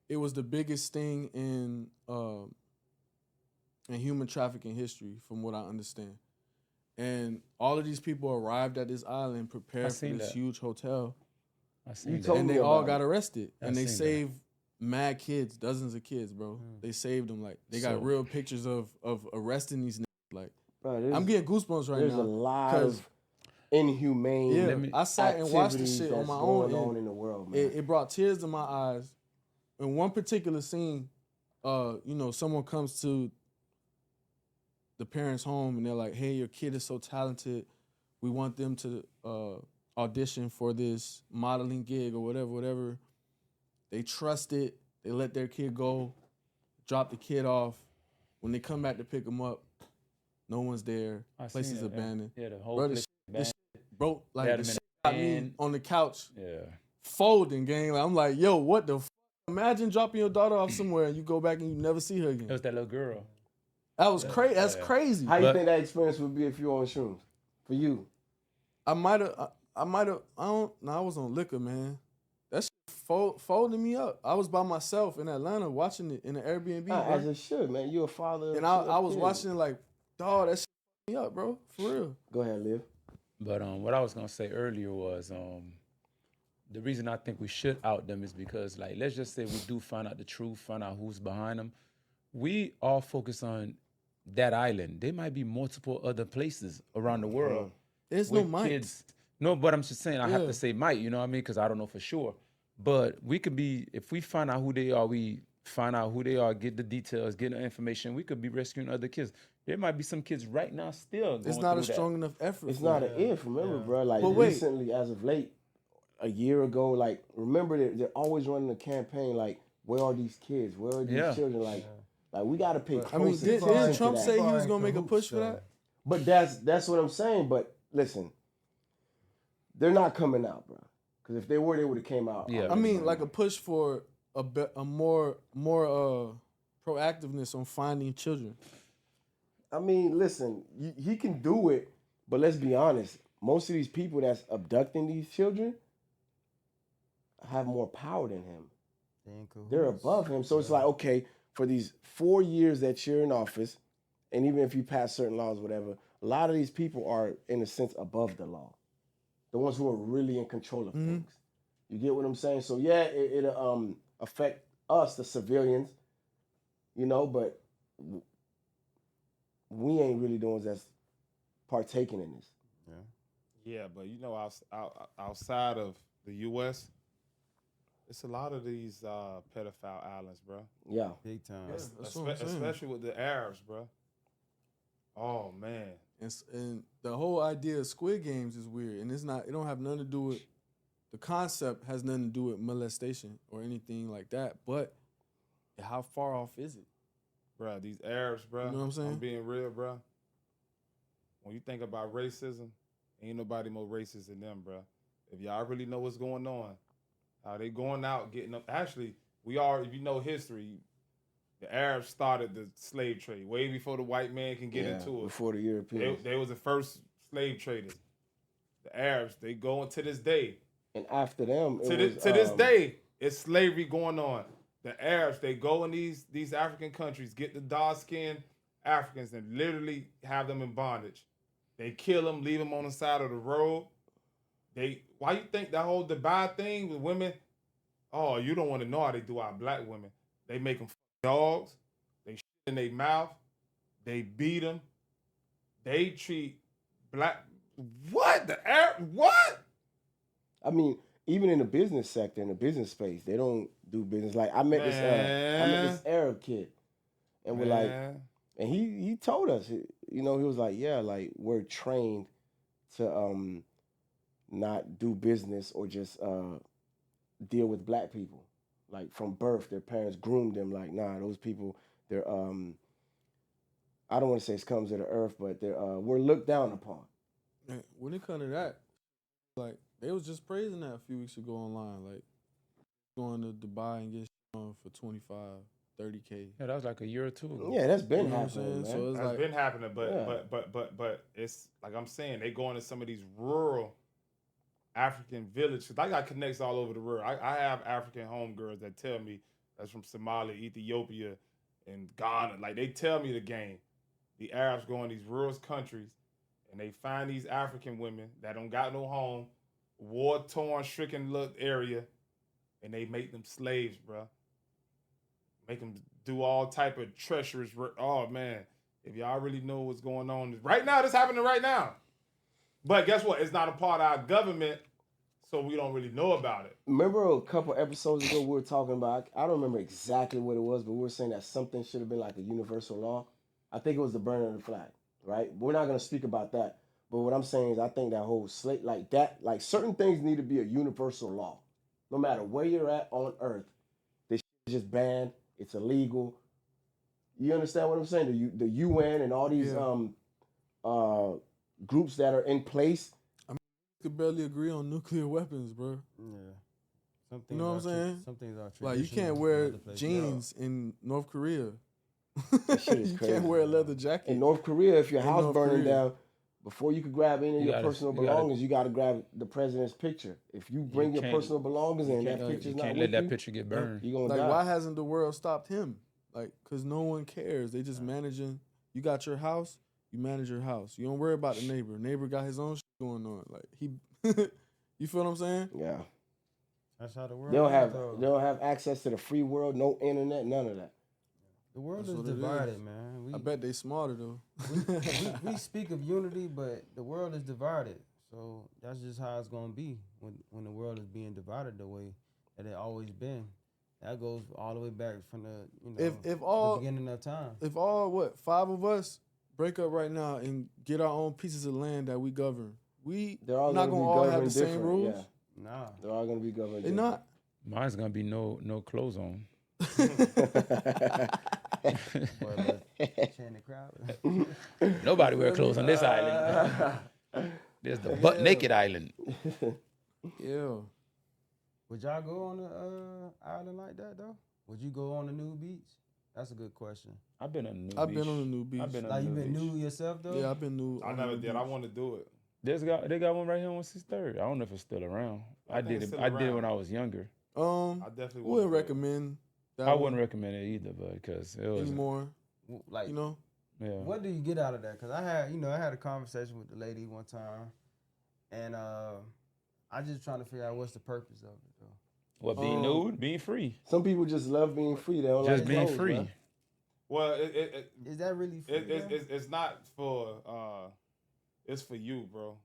It was the biggest thing in human trafficking history, from what I understand. And all of these people arrived at this island prepared for this huge hotel, I seen You that. told and me they all about got it. arrested. I And they seen that. saved mad kids, dozens of kids, bro. They saved them. Like, they got So- real pictures of arresting these niggas. Like, Bro, I'm getting goosebumps right there's now. a lot 'cause, of inhumane yeah, I sat and watched the activities shit that's on my going own. on And in the world, man. it brought tears to my eyes. In one particular scene, someone comes to the parents' home and they're like, "Hey, your kid is so talented. We want them to audition for this modeling gig or whatever. They trust it. They let their kid go, drop the kid off. When they come back to pick him up, no one's there. Place is abandoned. Yeah, the whole Bro, place this abandoned. shit broke. Like, Had the him in shit a got me van. on the couch Yeah. folding, gang. Like, I'm like, yo, what the Imagine dropping your daughter off somewhere and you go back and you never see her again. It was that little girl. That was crazy. That's crazy. How you think that experience would be if you were on shrooms? For you? I might have, I was on liquor, man. That shit folding me up. I was by myself in Atlanta watching it in an Airbnb. As it should, man. You're a father. And I was watching it like, dog, that shit me up, bro. For real. Go ahead, Liv. But what I was gonna say earlier was the reason I think we should out them is because, like, let's just say we do find out the truth, find out who's behind them. We all focus on that island. There might be multiple other places around the world. There's no might. Kids. No, but I'm just saying, I have to say might, you know what I mean? Because I don't know for sure. But we could be, if we find out who they are, we find out who they are, get the details, get the information, we could be rescuing other kids. There might be some kids right now still going It's not a through strong enough effort. It's not an if, remember, bro. Like, But wait. recently, as of late, a year ago, like, remember, they're always running a campaign, like, where are these kids? Where are these children? Like, we got to pay close attention didn't to Trump that. say he was going to make a push for that? But that's what I'm saying. But listen, they're not coming out, bro. Because if they were, they would have came out. Yeah. I mean, like a push for a more proactiveness on finding children. I mean, listen, he can do it, but let's be honest. Most of these people that's abducting these children have more power than him. They're above him. So it's like, okay, for these 4 years that you're in office, and even if you pass certain laws, whatever, a lot of these people are, in a sense, above the law. The ones who are really in control of things. You get what I'm saying? So yeah, it'll affect us, the civilians, but we ain't really the ones that's partaking in this. Yeah, but outside of the U.S., it's a lot of these pedophile islands, bro. Yeah. Big time. Especially with the Arabs, bro. Oh man. And the whole idea of Squid Games is weird, and it don't have nothing to do with the concept. Has nothing to do with molestation or anything like that. But how far off is it, bro? These Arabs, bro. You know what I'm saying? I'm being real, bro. When you think about racism, ain't nobody more racist than them, bro. If y'all really know what's going on, how they going out getting them. Actually, if you know history, the Arabs started the slave trade way before the white man can get into it. Before the Europeans. They was the first slave traders. The Arabs, they go to this day. And after them, to this day, it's slavery going on. The Arabs, they go in these African countries, get the dark-skinned Africans and literally have them in bondage. They kill them, leave them on the side of the road. Why you think that whole Dubai thing with women? Oh, you don't want to know how they do our black women. They make them dogs. They shit in their mouth. They beat them. They treat black. What the Arab? What? I mean, even in the business sector, in the business space, they don't do business. Like I met this Arab kid, and we're like, and he told us, he was like, yeah, like we're trained to not do business or just deal with black people. Like from birth, their parents groomed them. Like, nah, those people, they're I don't want to say scums of the earth, but we're looked down upon. When it comes to that, like they was just praising that a few weeks ago online, like going to Dubai and get on for 25, 30K. Yeah, that was like a year or two ago. Yeah, that's been happening, man. So that's been happening, but it's like I'm saying, they go into some of these rural African villages. I got connects all over the world. I have African homegirls that tell me that's from Somalia, Ethiopia, and Ghana. Like they tell me the game. The Arabs go in these rural countries and they find these African women that don't got no home, war-torn, stricken little area, and they make them slaves, bro. Make them do all type of treacherous work. Oh man, If y'all really know what's going on right now, this happening right now. But guess what? It's not a part of our government, so we don't really know about it. Remember a couple episodes ago we were talking about, I don't remember exactly what it was, but we were saying that something should have been like a universal law. I think it was the burning of the flag, right? We're not going to speak about that. But what I'm saying is I think that whole slate, like that, like certain things need to be a universal law. No matter where you're at on earth, this shit is just banned. It's illegal. You understand what I'm saying? The UN and all these groups that are in place. I mean, we could barely agree on nuclear weapons, bro. Yeah. Some You know what I'm saying? Some things are Like, you traditional, can't wear other places- jeans in North Korea. That shit is You crazy. can't wear a leather jacket. In North Korea, if your In house North burning Korea. down, before you could grab any of You your gotta- personal you gotta- belongings, you got to grab the president's picture. If you bring your can't- personal belongings and that You picture's not can't with let that you, picture get burned. you're going to Like, die. why hasn't the world stopped him? Like, because no one cares. They just managing. You got your house, you manage your house. You don't worry about the neighbor. Neighbor got his own shit going on. Like, he, you feel what I'm saying? Yeah. That's how the world They don't is, have though. they don't have access to the free world, no internet, none of that. The world That's is what it divided, is. man. I bet they smarter, though. We speak of unity, but the world is divided. So that's just how it's gonna be when the world is being divided the way that it always been. That goes all the way back from the If all the beginning of time. if all 5 of us break up right now and get our own pieces of land that we govern, They're all not gonna gonna be all have governed the same different, rules. Yeah. Nah. They're all gonna be governed. They not. Mine's gonna be no clothes on. But Channing Crowder. Nobody wear clothes on this island. There's the butt naked island. Yeah. Would y'all go on a island like that though? Would you go on a new beach? That's a good question. I've been on a new I've beach. been on a new beach. I've been on Like a you new been beach. new yourself though? Yeah, I've been new. I on never the did. I beach. want to do it. They got one right here on 63rd. I don't know if it's still around. I I think did it's it. still I did it when around. I was younger. I definitely wouldn't wanna do it. recommend that I one wouldn't recommend it either, but because it was anymore. Like You know, yeah. what do you get out of that? Cause I had a conversation with the lady one time, and I just trying to figure out what's the purpose of it though. What, being nude, being free, Some people just love being free. They don't just like being clothes, free. man. Well, Is that really free? it's not for it's for you, bro.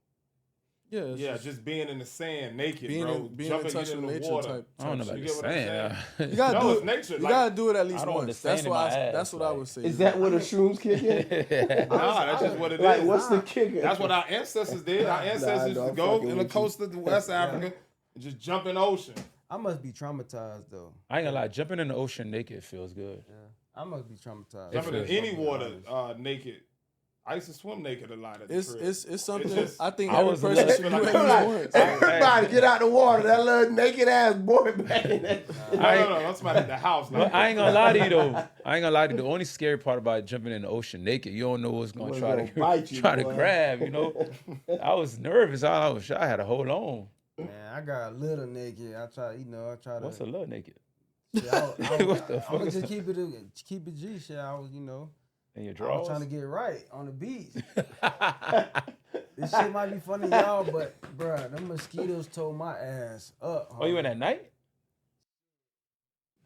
yeah, it's Yeah, just just being in the sand naked, being bro. in, being in Jumping touch in with the nature water. type. I don't know type about You the get what I'm sand. saying? You gotta No, do it's it. nature. You Like, gotta do it at least I don't once. understand That's in what my that's ass, what I like- would say. Is that where the shrooms kick in? nah, that's just what it is. Like, what's the kicker? That's what our ancestors did. Our ancestors no, used to I'm go fucking in the with you. coast of West Africa and just jump in the ocean. I must be traumatized though. I ain't gonna lie, jumping in the ocean naked feels good. Yeah, I must be traumatized. Jumping in feels any Something water honest. naked. I used to swim naked a lot at the It's crib. it's something. just- I think I every was a person little- should do like- at least Like, once. everybody get out the water. That little naked ass boy back in that. no, I'm somebody at the house. Like, But I ain't gonna lie to you though. I ain't gonna lie to you. The only scary part about jumping in the ocean naked, you don't know what's gonna What's try gonna to bite you, try to boy. grab. You know, I was nervous. I had to hold on. Man, I got a little naked. I try to. What's a little naked? Shit, What the fuck I'm is just that? keep it G. Shit, I was In your I was drawers? trying to get right on the beach. This shit might be funny, y'all, but bruh, them mosquitoes tore my ass up. Oh, you in at night?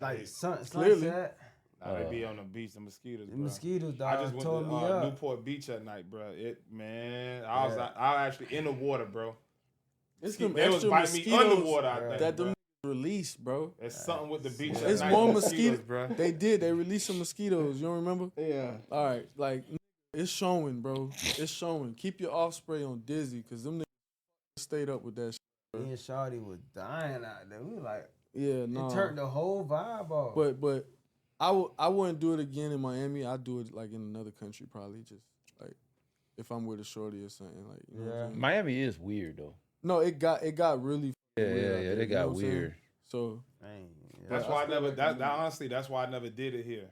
Like Clearly. sunset. nah, they be on the beach, the mosquitoes. The bro. mosquitoes, I dog, just went tore to me up. Newport Beach at night, bro. I Yeah. was actually in the water, bro. It's They them was extra biting me mosquitoes underwater. I think, that bro. them release, bro. It's something with the beach. It's at night, more the mosquitoes, bro. They released some mosquitoes. You don't remember? Yeah. All right, like it's showing, bro. It's showing. Keep your off spray on Dizzy, cause them niggas stayed up with that shit. Me and Shawty was dying out there. We were like, Yeah, no. it turned the whole vibe off. But I wouldn't do it again in Miami. I'd do it like in another country, probably just like if I'm with a shorty or something. Like, you know what I'm saying? Miami is weird though. No, it got really Yeah, weird out there, they you know got what I'm saying? weird. So Man, That's why I never. That honestly, that's why I never did it here.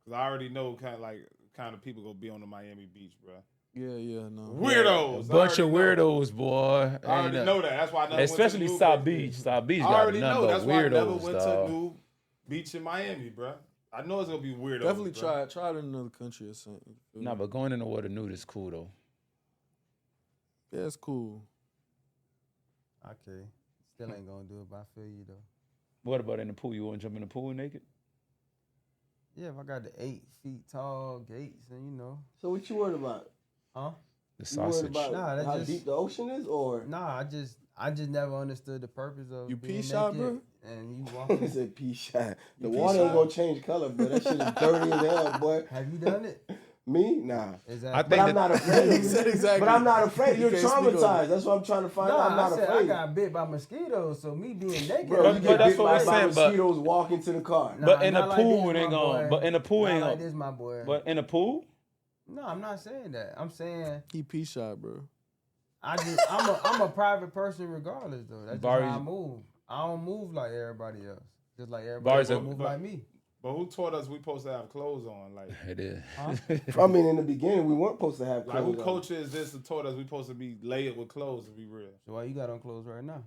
Cause I already know kind of people gonna be on the Miami beach, bro. yeah, no. Weirdos. A bunch I of already know. weirdos, boy. I already Ain't know that. That's why I never Especially went to South New Beach. South Beach I got already nothing know. but That's why I never weirdos, went dog. to New Beach in Miami, bro. I know it's gonna be weirdos. Definitely bro. try it in another country or something. Nah, but going in the water nude is cool though. Yeah, it's cool. Okay. Still ain't gonna do it, but I feel you though. What about in the pool? You want to jump in the pool naked? Yeah, if I got the 8 feet tall gates, and you know, So what you worried about? huh? The You worried sausage. about Nah, that's how just- deep the ocean is, or Nah, I just never understood the purpose of You being pee shot, naked bro? and you he walking. said pea shot. The You pea water ain't shot? gonna change color, but that shit is dirty as hell, boy. Have you done it? Me? Nah. Exactly. I But think I'm not afraid of He said it. exactly. But I'm not afraid. You You're can't speak on it. traumatized. That's what I'm trying to find out. I'm Nah, not I said I afraid. got bit by mosquitoes, so me being naked. Bro, But you get that's bit what by we're saying, but- mosquitoes walking to the car. Nah, But in not the like pool, this, it ain't my gonna. boy. But in the pool, Not ain't like gonna. this, my boy. But in the pool, No, I'm not saying that. I'm saying He pee shot, bro. I'm a private person regardless though. That's just Barry- how I move. I don't move like everybody else. Just like everybody Barry's else a- move like me. But who taught us we supposed to have clothes on? Like, it is. I mean, in the beginning, we weren't supposed to have like who clothes on. coaches this and taught us we supposed to be layered with clothes to be real? So why you got on clothes right now?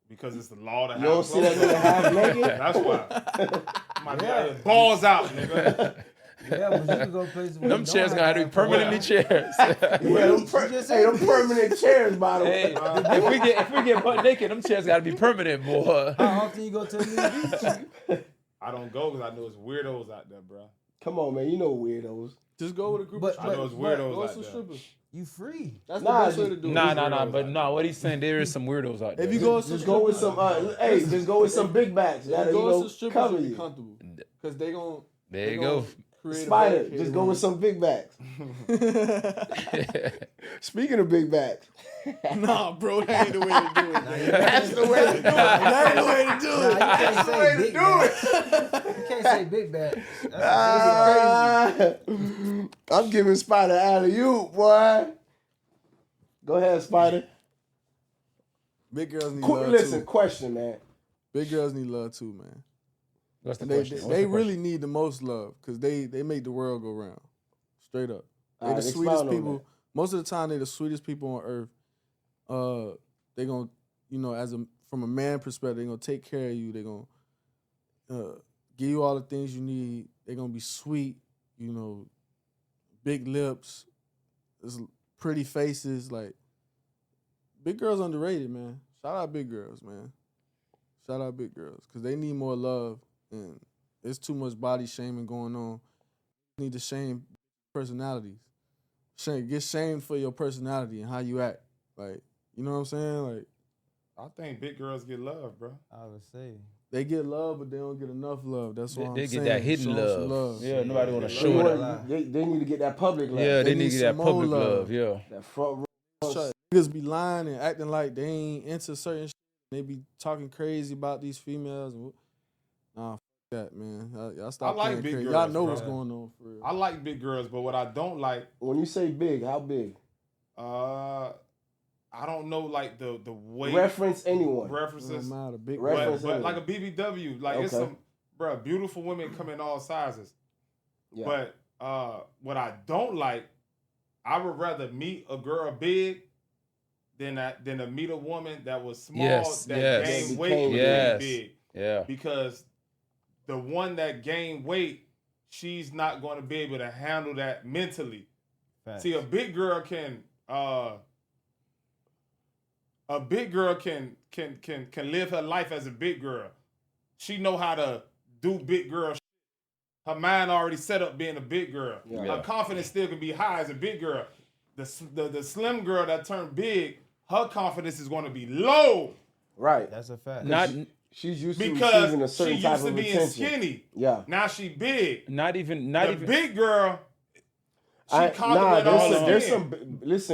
Because it's the law to have You don't see that clothes nigga on. half naked? That's why. My Yeah. balls out, nigga. Yeah, but you can go places where Them you don't chairs gonna have to be have clothes. permanently chairs. Yeah, them, You just hey, them said- permanent chairs, by the way. Hey, if we get butt naked, them chairs gotta be permanent, boy. How often you go to the beach? I don't go because I know it's weirdos out there, bro. Come on, man. You know weirdos. Just go with a group But- of I know strippers. it's weirdos Go with out some there. strippers. You free. That's Nah, the best way to do it. Nah. But no, what he's saying, there is some weirdos out there. If you go with some Just go with strippers, some, hey, just go with some big backs. if That'll, you you go with know, some strippers, cover you'll be you. comfortable. Because they gon' There you go. create a Spider, barricade just go around with some big backs. you. Speaking of big backs, Nah, bro, that ain't the way to do it. man. that's the way to do it. That ain't the way to do Nah, it. you can't That's the say way to big do back. it. You can't say big back. That's I'm giving Spider alley oop, boy. Go ahead, Spider. Big girls need Quick, love listen, too. question, man. Big girls need love too, man. What's the And they question? What's they the question? really need the most love because they make the world go round. Straight up. They All the right, sweetest expound on people. Most of the time, they the sweetest people on earth. They gonna, you know, from a man perspective, they gonna take care of you. They gonna give you all the things you need. They gonna be sweet, you know, big lips, there's pretty faces. Like, big girls underrated, man. Shout out big girls, man. Shout out big girls because they need more love, and there's too much body shaming going on. You need to shame personalities. Get shamed for your personality and how you act. Like, you know what I'm saying? Like, I think big girls get love, bro. I would say. they get love, but they don't get enough love. That's what I'm They saying. get that hidden Show 'em some love. Yeah, nobody want to Yeah. So show you it. want- they need to get that public love. Yeah, they They need need to get that some more public love. love. Yeah. That front row. Niggas be lying and acting like they ain't into certain shit. They be talking crazy about these females. Nah, fuck that, man. Y'all stop I like playing big crazy. girls, Y'all know bro. what's going on for real. I like big girls, but what I don't like, When you say big, how big? I don't know, like the weight Reference anyone. It references, don't matter. Big Reference but anyone. like a BBW, like it's Okay. some, bro, beautiful women come in all sizes. Yeah. But what I don't like, I would rather meet a girl big than to meet a woman that was small Yes, that yes. gained Became weight and Yes. became big. Yeah. Because the one that gained weight, she's not going to be able to handle that mentally. Facts. See, a big girl can live her life as a big girl. She know how to do big girl shit. Her mind already set up being a big girl. Yeah. Her confidence still can be high as a big girl. The slim girl that turned big, her confidence is going to be low Right. That's a fact. Not She's used to because receiving a she certain type used to of being attention. skinny. Yeah. Now she big. not even Big girl, she confident all there's over.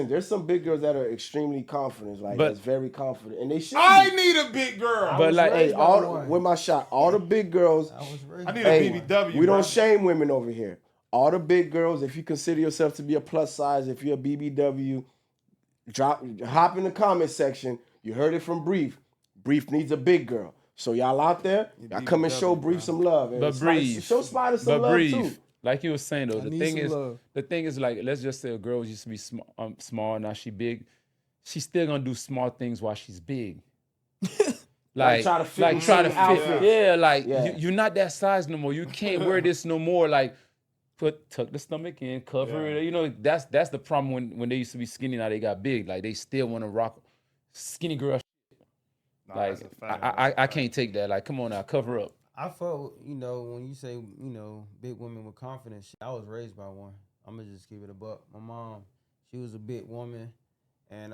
there's some big girls that are extremely confident, like But- that's very confident, and they should. I be. need a big girl. But like, Hey, raised by all one. with my shot, all the big girls. I was raised I need by a Hey, one. BBW. we bro. don't shame women over here. All the big girls, if you consider yourself to be a plus size, if you're a BBW, hop in the comment section. You heard it from Brief. Brief needs a big girl. So y'all out there, y'all come and show BBW, Brief bro. some love. And But Brief, show Spider some but love breathe. too. Like you were saying though, I the need thing some is, love. like, let's just say a girl used to be small, now she big. She's still gonna do small things while she's big. Like try to fit in the try to same fit. outfit. Yeah, like Yeah. you're not that size no more. You can't wear this no more. Like tuck the stomach in, cover Yeah. it. You know, that's the problem when they used to be skinny. Now they got big. Like they still want to rock skinny girl. Nah, Like that's a fact. I can't take that. Like come on now, cover up. I felt, when you say, big women with confidence, shit, I was raised by one. I'm gonna just keep it a buck. My mom, she was a big woman, and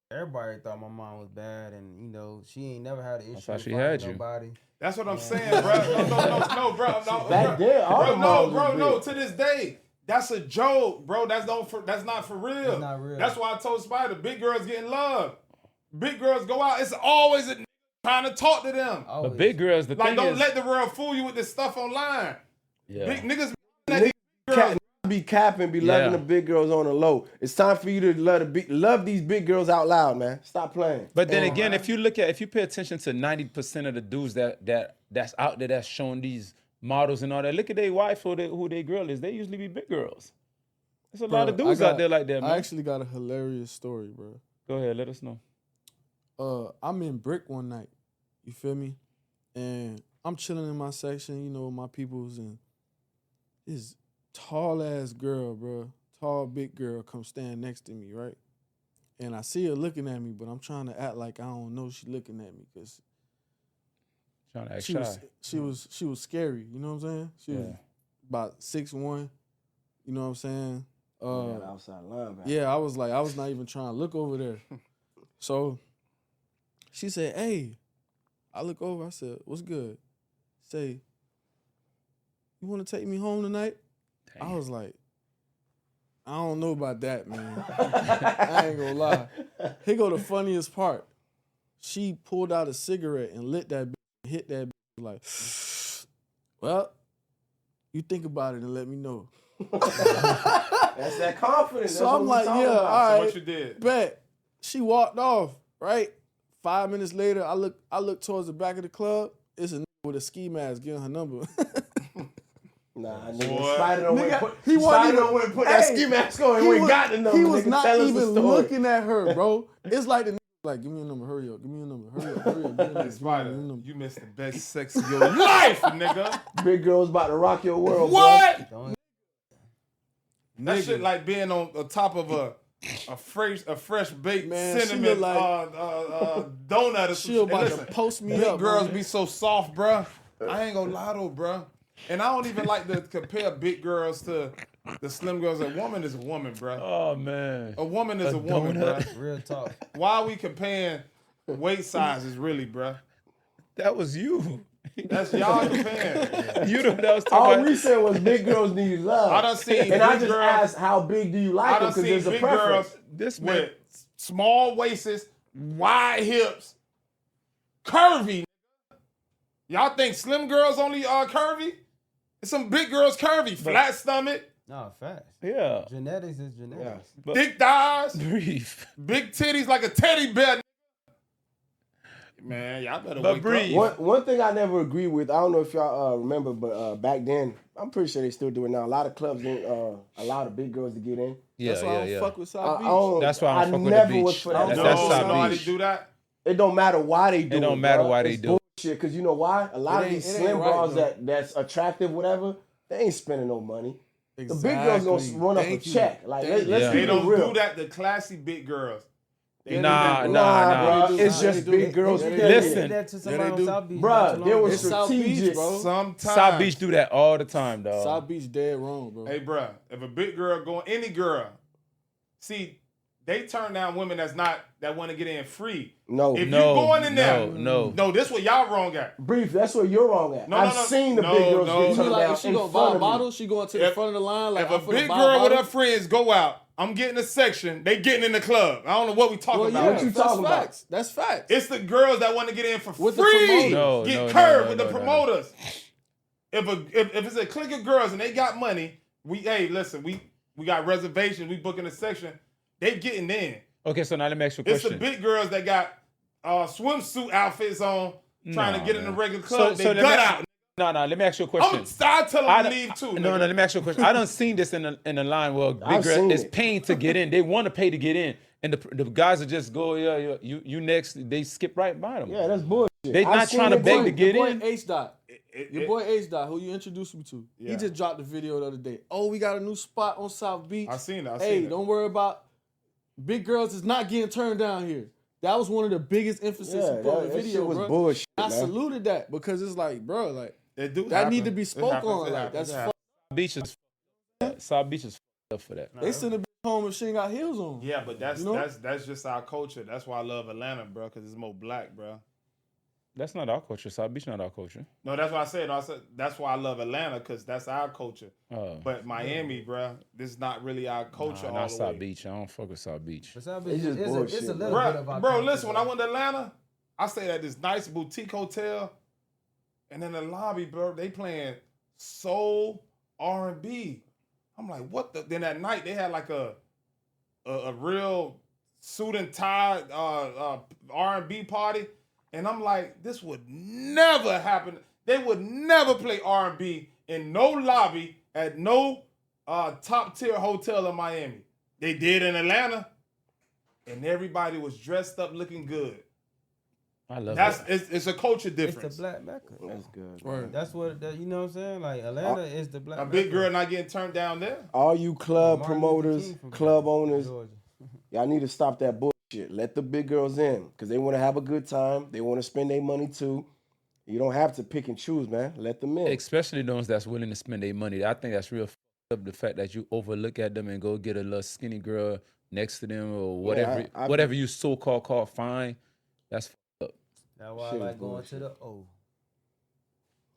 everybody thought my mom was bad, and she ain't never had an issue why with she fighting had you. nobody. That's what I'm saying, bro. No, bro. No, Back then, all the moms was no. big. To this day, that's a joke, bro. That's not for real. It's not real. That's why I told Spider, big girls getting love. Big girls go out. It's always a trying to talk to them. But big girls, the Like, thing don't is, let the world fool you with this stuff online. yeah. Big niggas Be capping, be loving the big girls on the low. It's time for you to love these big girls out loud, man. Stop playing. But then again, if you pay attention to 90% of the dudes that's out there that's showing these models and all that, look at their wife or who their girl is. They usually be big girls. There's a lot of dudes out there like that, man. I actually got a hilarious story, bro. Go ahead, let us know. I'm in Brick one night. You feel me? And I'm chilling in my section, with my peoples, and this tall ass girl, bro, tall big girl, come stand next to me, right? And I see her looking at me, but I'm trying to act like I don't know she looking at me because Trying to act she was scary. You know what I'm saying? She was about 6'1". You know what I'm saying? Outside linebacker. Yeah, I was not even trying to look over there. So she said, "Hey," I look over. I said, "What's good?" Say, "You want to take me home tonight?" Damn. I was like, "I don't know about that, man." I ain't gonna lie. Here go the funniest part. She pulled out a cigarette and lit that bitch, and hit that bitch like, "Well, you think about it and let me know." That's that confidence. So That's I'm what like, we yeah, talking about. all right. So what you did? Bet. She walked off, right? 5 minutes later, I look towards the back of the club. It's a nigga with a ski mask getting her number. Nah, Boy. nigga. Spider Nigga, put he wasn't even- to put that Hey, ski mask on and we got the number. He was nigga. not Tell us the even story. looking at her, bro. It's like the nigga like, "Give me a number, hurry up. Give me a number, hurry up, hurry up. Give me a number, Spider, give me a number." you missed the best sex of your life, nigga. Big girls about to rock your world, What? Don't- That Nigga. shit like being on the top of a fresh baked Man, she cinnamon look like- donut or She some about shit. to post me Big up. girls man. be so soft, bruh. I ain't gonna lie though, bruh. And I don't even like to compare big girls to the slim girls. A woman is a woman, bruh. Oh man. A woman is a woman, donut. bruh. Real talk. Why are we comparing weight sizes, really, bruh? That was you. That's y'all comparing. You know that was All talking we about. said was big girls need love. I done seen and I big just girls. asked how big do you like I them done because seen there's a big preference. girls This man. with small waists, wide hips, curvy. Y'all think slim girls only are curvy? It's some big girls curvy, flat stomach, No, facts. Yeah. Genetics is genetics. But thick thighs, brief. big titties like a teddy bear. Man, y'all better But wake breathe. up. One thing I never agreed with, I don't know if y'all remember, but back then, I'm pretty sure they still do it now. A lot of clubs didn't allow the big girls to get in. Yeah, That's why I don't yeah. fuck with I South Beach. don't- That's why I don't fuck with the never beach. was for that. That's No, South know how they Beach. do that? It don't matter why they do it. It don't matter bruh. why they It's do it. bullshit, because you know why? A lot It of these ain't- it ain't slim right, bras though. that's attractive, whatever, they ain't spending no money. Exactly. The big girls gonna run up a Thank you. check. Like, Thank let's you. Yeah. keep They it don't real. do that. The classy big girls. They do Nah, that. nah. bruh. They It's do. just They big do. girls. They who do. get it. Listen. Did that to Yeah, somebody they on do. South Beach. Bruh, not too there long was It's ago. South Beach, strategic. bro. Sometimes. South Beach do that all the time, dog. South Beach dead wrong, bro. Hey, bruh, if a big girl going, any girl, see, they turn down women that want to get in free. No. If No, you going in there, no. this what y'all wrong at. Brief, that's where you're wrong at. No, I've no. seen the No, big girls no, get You turned like down if she in gonna buy front a of bottle, me. she going to the If- front of the line. Like, If I'm a finna big buy girl with her bottle. friends go out, I'm getting a section. They getting in the club. I don't know what we talking Well, about. yeah, What you that's talking about? facts. That's facts. It's the girls that want to get in for With the free. promoters. No, Get no, curved no, with no, the no, no. promoters. If it's a clique of girls and they got money, we got reservations. We booking a section. They getting in. Okay, so now let me ask you a It's the question. big girls that got swimsuit outfits on, trying to get in the man. regular club. So they let me- gut out. No, let me ask you a question. I tell them I to done- leave too. No, nigga. let me ask you a question. I done seen this in the line where big I've girl seen is it. paying to get in. They want to pay to get in, and the guys will just go, yeah, you next. They skip right by them. Yeah, that's bullshit. They I've not seen trying to it beg too. to get Your boy in. H Dot. Your it- boy H Dot, who you introduced me to, Yeah. he just dropped the video the other day. Oh, we got a new spot on South Beach. I seen it. Hey, don't worry about big girls is not getting turned down here. that was one of the biggest emphasis he put on the that video, shit was bro. bullshit, I man. saluted that because it's like, bro, like It do that need happen. to be It spoke happens. on. It Like happens. that's It fuck. happens. South Beach is up for that. They send a bitch home if she ain't got heels on. Yeah, but that's You know? that's just our culture. That's why I love Atlanta, bro, because it's more black, bro. That's not our culture. South Beach not our culture. No, that's what I said. No, I said that's why I love Atlanta, because that's our culture. Oh. But Miami, bro, this is not really our culture all Not the South way. Beach. I don't fuck with South Beach. But South It's Beach, just it's a bullshit, little bro. bit of our Bro, culture, listen, when I though. went to Atlanta, I stayed at this nice boutique hotel, and in the lobby, bro, they playing soul R&B. I'm like, what the? Then at night they had like a real suit and tie R&B party, and I'm like, this would never happen. They would never play R&B in no lobby at no top tier hotel in Miami. They did in Atlanta, and everybody was dressed up looking good. I love It's a culture It's difference. the black Mecca. That's good. Right. That's what you know what I'm saying. Like Atlanta is the black. A big Mecca. girl not getting turned down there. All you club Martin Luther promoters, King from club owners, Georgia. y'all need to stop that bullshit. Let the big girls in because they want to have a good time. They want to spend their money too. You don't have to pick and choose, man. Let them in. Especially those that's willing to spend their money. I think that's real f***ed up, the fact that you overlook at them and go get a little skinny girl next to them or whatever whatever you so-called call fine. That's f***ed up. That's why I Shit is like going bullshit. to the O.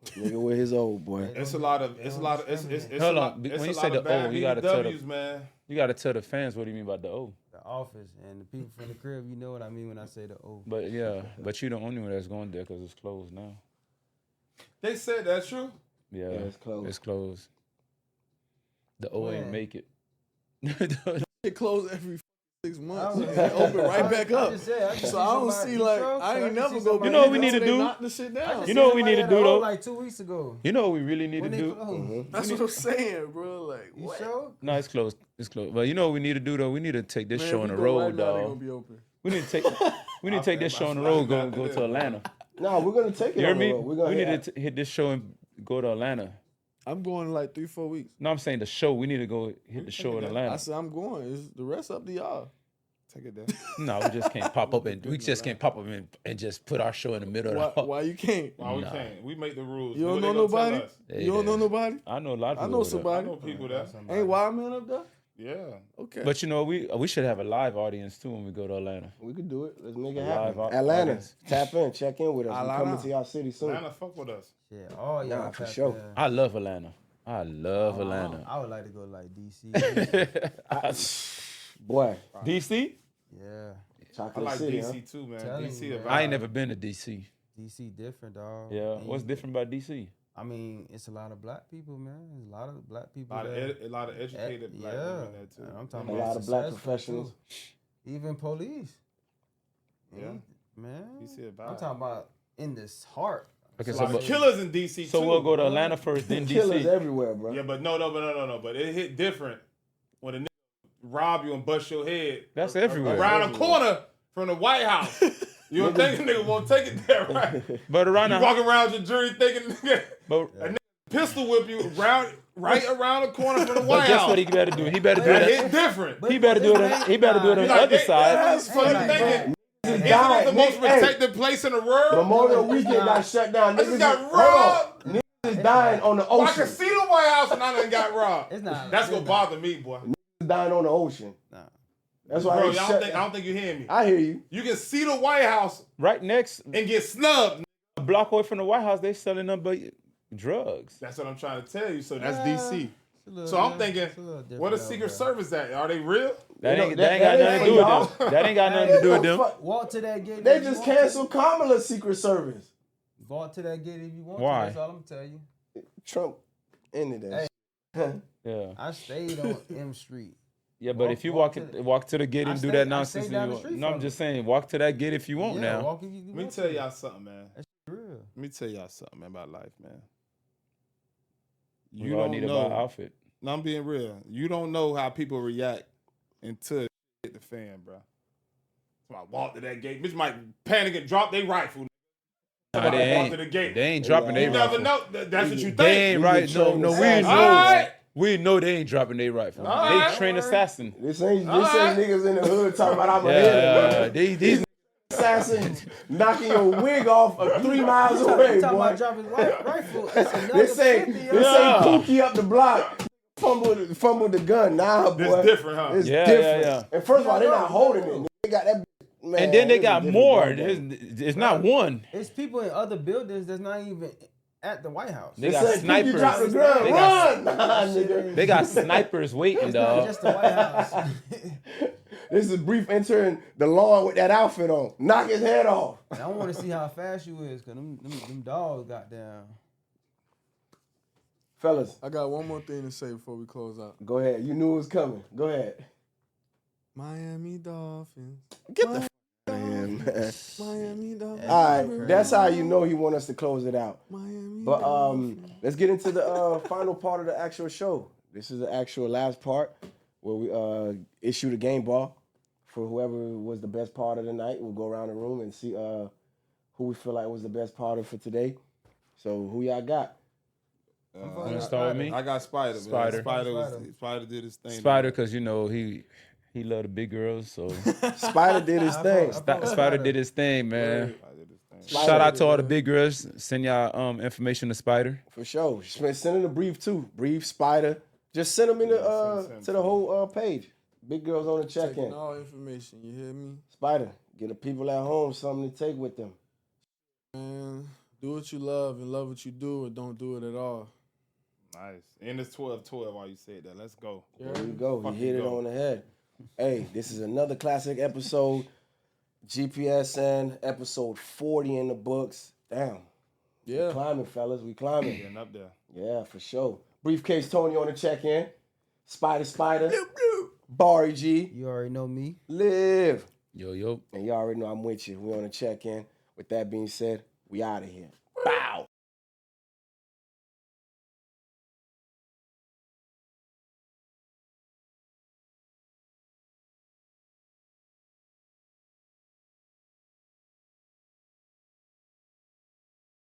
Nigga with his old boy. It's a lot of it's Hold a on. lot, When it's you a say lot the of bad O, you gotta tell BBWs, man. You got to tell the fans what do you mean by the O. The office and the people from the crib. You know what I mean when I say the O. But yeah, but you the only one that's going there because it's closed now. They said that's true. Yeah, it's closed. It's closed. The O ain't When? make it. It closed every 6 months. I was- They open right back I up. just said, I just So I don't somebody- see you like sure? I ain't I just never see go. somebody- You know what we back need to until do? they knock the shit I down. just You know what we seen need to somebody do, at the O though? Like 2 weeks ago. You know what we really need When to they do? closed. That's what I'm saying, bro. Like You what? sure? No, it's closed. It's closed. But you know what we need to do though? We need to take this Man, show if on we the go road, right now, they dog. gonna be open. We need to take this show on the road. Go to Atlanta. No, we're gonna take it. You hear on the me? road. We're gonna We hit need to hit this show and go to Atlanta. I'm going in like 3-4 weeks. No, I'm saying the show. We need to go hit the show in I Atlanta. said I'm going. It's the rest up to y'all. Take it there. No, we just can't pop up and just put our show in the middle Why, of the why you can't? Why we can't? We make the rules. You don't What know they gonna tell nobody? us? Hey, You don't know man. nobody? I know a lot of people. I know over there. I somebody. know people there. Ain't Wild Man up there? Yeah. Okay. But you know, we should have a live audience too when we go to Atlanta. We could do it. Let's make it A happen. live Atlanta, audience. tap in, check in with us. We're Atlanta. coming to y'all city soon. Atlanta, fuck with us. Yeah, all y'all. Nah, for tap sure. in. I love Atlanta. I love Atlanta. I would like to go like DC. Boy, DC? yeah, I Chocolate like City, DC too, man. Telling DC, you, a man. I ain't vibe. never been to DC. DC different, dog. Yeah. And What's different about DC? I mean, it's a lot of black people, man. There's a lot of black people. A lot of, there. a lot of educated black yeah, women there too. I'm talking A about lot of black successful, professionals. too. Even police. Yeah. Man. DC a vibe. I'm talking about in this heart. Okay, A so lot of but, killers in DC so too. we'll go to Atlanta first, then Killers DC. everywhere, bro. Yeah, but no. But it hit different when a nigga rob you and bust your head That's everywhere. around the corner from the White House. You don't think a nigga won't take it there, right? But around You the walking around your jury thinking nigga, but, a nigga pistol whip you right around the corner from the but White guess House. what he better do? He better do That that. hit different. He better do it. He better do it on the other side. That's funny Hey, thinking. Niggas Isn't it died. the most Niggas- hey, protected place in the world? Memorial Weekend got shut down. I just Niggas got is- robbed. hold on. Niggas is dying on the Oh, I ocean. can see the White House and I done got robbed. It's not. That's it's gonna not- bother me, boy. Niggas dying on the ocean. Nah. That's why Bro, they y'all shut think, I down. don't think you hear me. I hear you. You can see the White House Right next, and get snubbed. a block away from the White House, they selling them but drugs. That's what I'm trying to tell you. So that's Yeah. DC. It's a little So I'm different- thinking, it's a little different what a though, Secret bro. Service at? Are they real? That know, ain't that- got that nothing to ain't do with y'all. them. That ain't got nothing to do with them. Walk to that gate. They if you just want to. canceled Kamala's Secret Service. Walk to that gate if you want Why? to. That's all I'm gonna tell you. Trump ended that. shit. Yeah, I stayed on M Street. yeah. But if you walk to the gate I and do stay- that I nonsense, stay and down you the street no, I'm from just saying, walk to that gate if you want Yeah, now. walk if you Let me want tell to. y'all something, man. That's real. Let me tell y'all something, man, about life, man. We You all don't need to buy an know. outfit. No, I'm being real. You don't know how people react until it hit the fan, bro. So I walk to that gate. Bitch might panic and drop their rifle. Nah, Somebody they walk ain't. to the gate. They ain't dropping You their never rifle. know. That's what you think. They ain't We right. can No, train no, we assassins. know. Alright. We know they ain't dropping their rifle. Alright. They train assassin. This ain't Alright. niggas in the hood talking about I'm a Yeah, head. these assassin knocking your wig off 3 miles away, Talking boy. about dropping rifle. It's another They say 50, Pookie up the block. Fumbled the gun. Nah, boy. It's different, huh? It's Yeah, different. yeah. And first of all, they're not holding it. They got that. Man, And then they it's a got different more. ballgame. It's not one. It's people in other buildings that's not even at the White House. They They got say, snipers. You drop the gun, They got- run! Nah, nigga. They got snipers waiting, It's not dog. just the White House. This is Brief entering the lawn with that outfit on. Knock his head off. I want to see how fast you is, cause them dogs got down. Fellas, I got one more thing to say before we close out. go ahead. You knew it was coming. Go ahead. Miami Dolphins. Get the f out of here, man. Miami Dolphins. All right, that's how you know he want us to close it out. Miami But Dolphins. let's get into the final part of the actual show. This is the actual last part where we issue the game ball for whoever was the best part of the night. We'll go around the room and see who we feel like was the best part of for today. So who y'all got? Wanna start with me? I got Spider. Spider. Spider did his thing. Spider, because you know he love the big girls, so Spider did his thing. Spider did his thing, man. Spider did his thing. Spider Shout out did to all the big girls. Send y'all information to Spider. For sure. Send in a brief too. Brief, Spider. Just send them in send to the whole page. Big girls on the Taking check-in. all information, you hear me? Spider, get the people at home something to take with them. Man, do what you love and love what you do, or don't do it at all. Nice. And it's 12-12 while you said that. Let's go. There you go. Fucking You hit it go. on the head. Hey, this is another classic episode. GPSN, episode 40 in the books. Damn. Yeah. We climbing, fellas. We climbing. Getting up there. Yeah, for sure. Briefcase Tony on the check-in. Spider. Barry G. You already know me. Live. Yo. And you already know I'm with you. We on the check-in. With that being said, we out of here.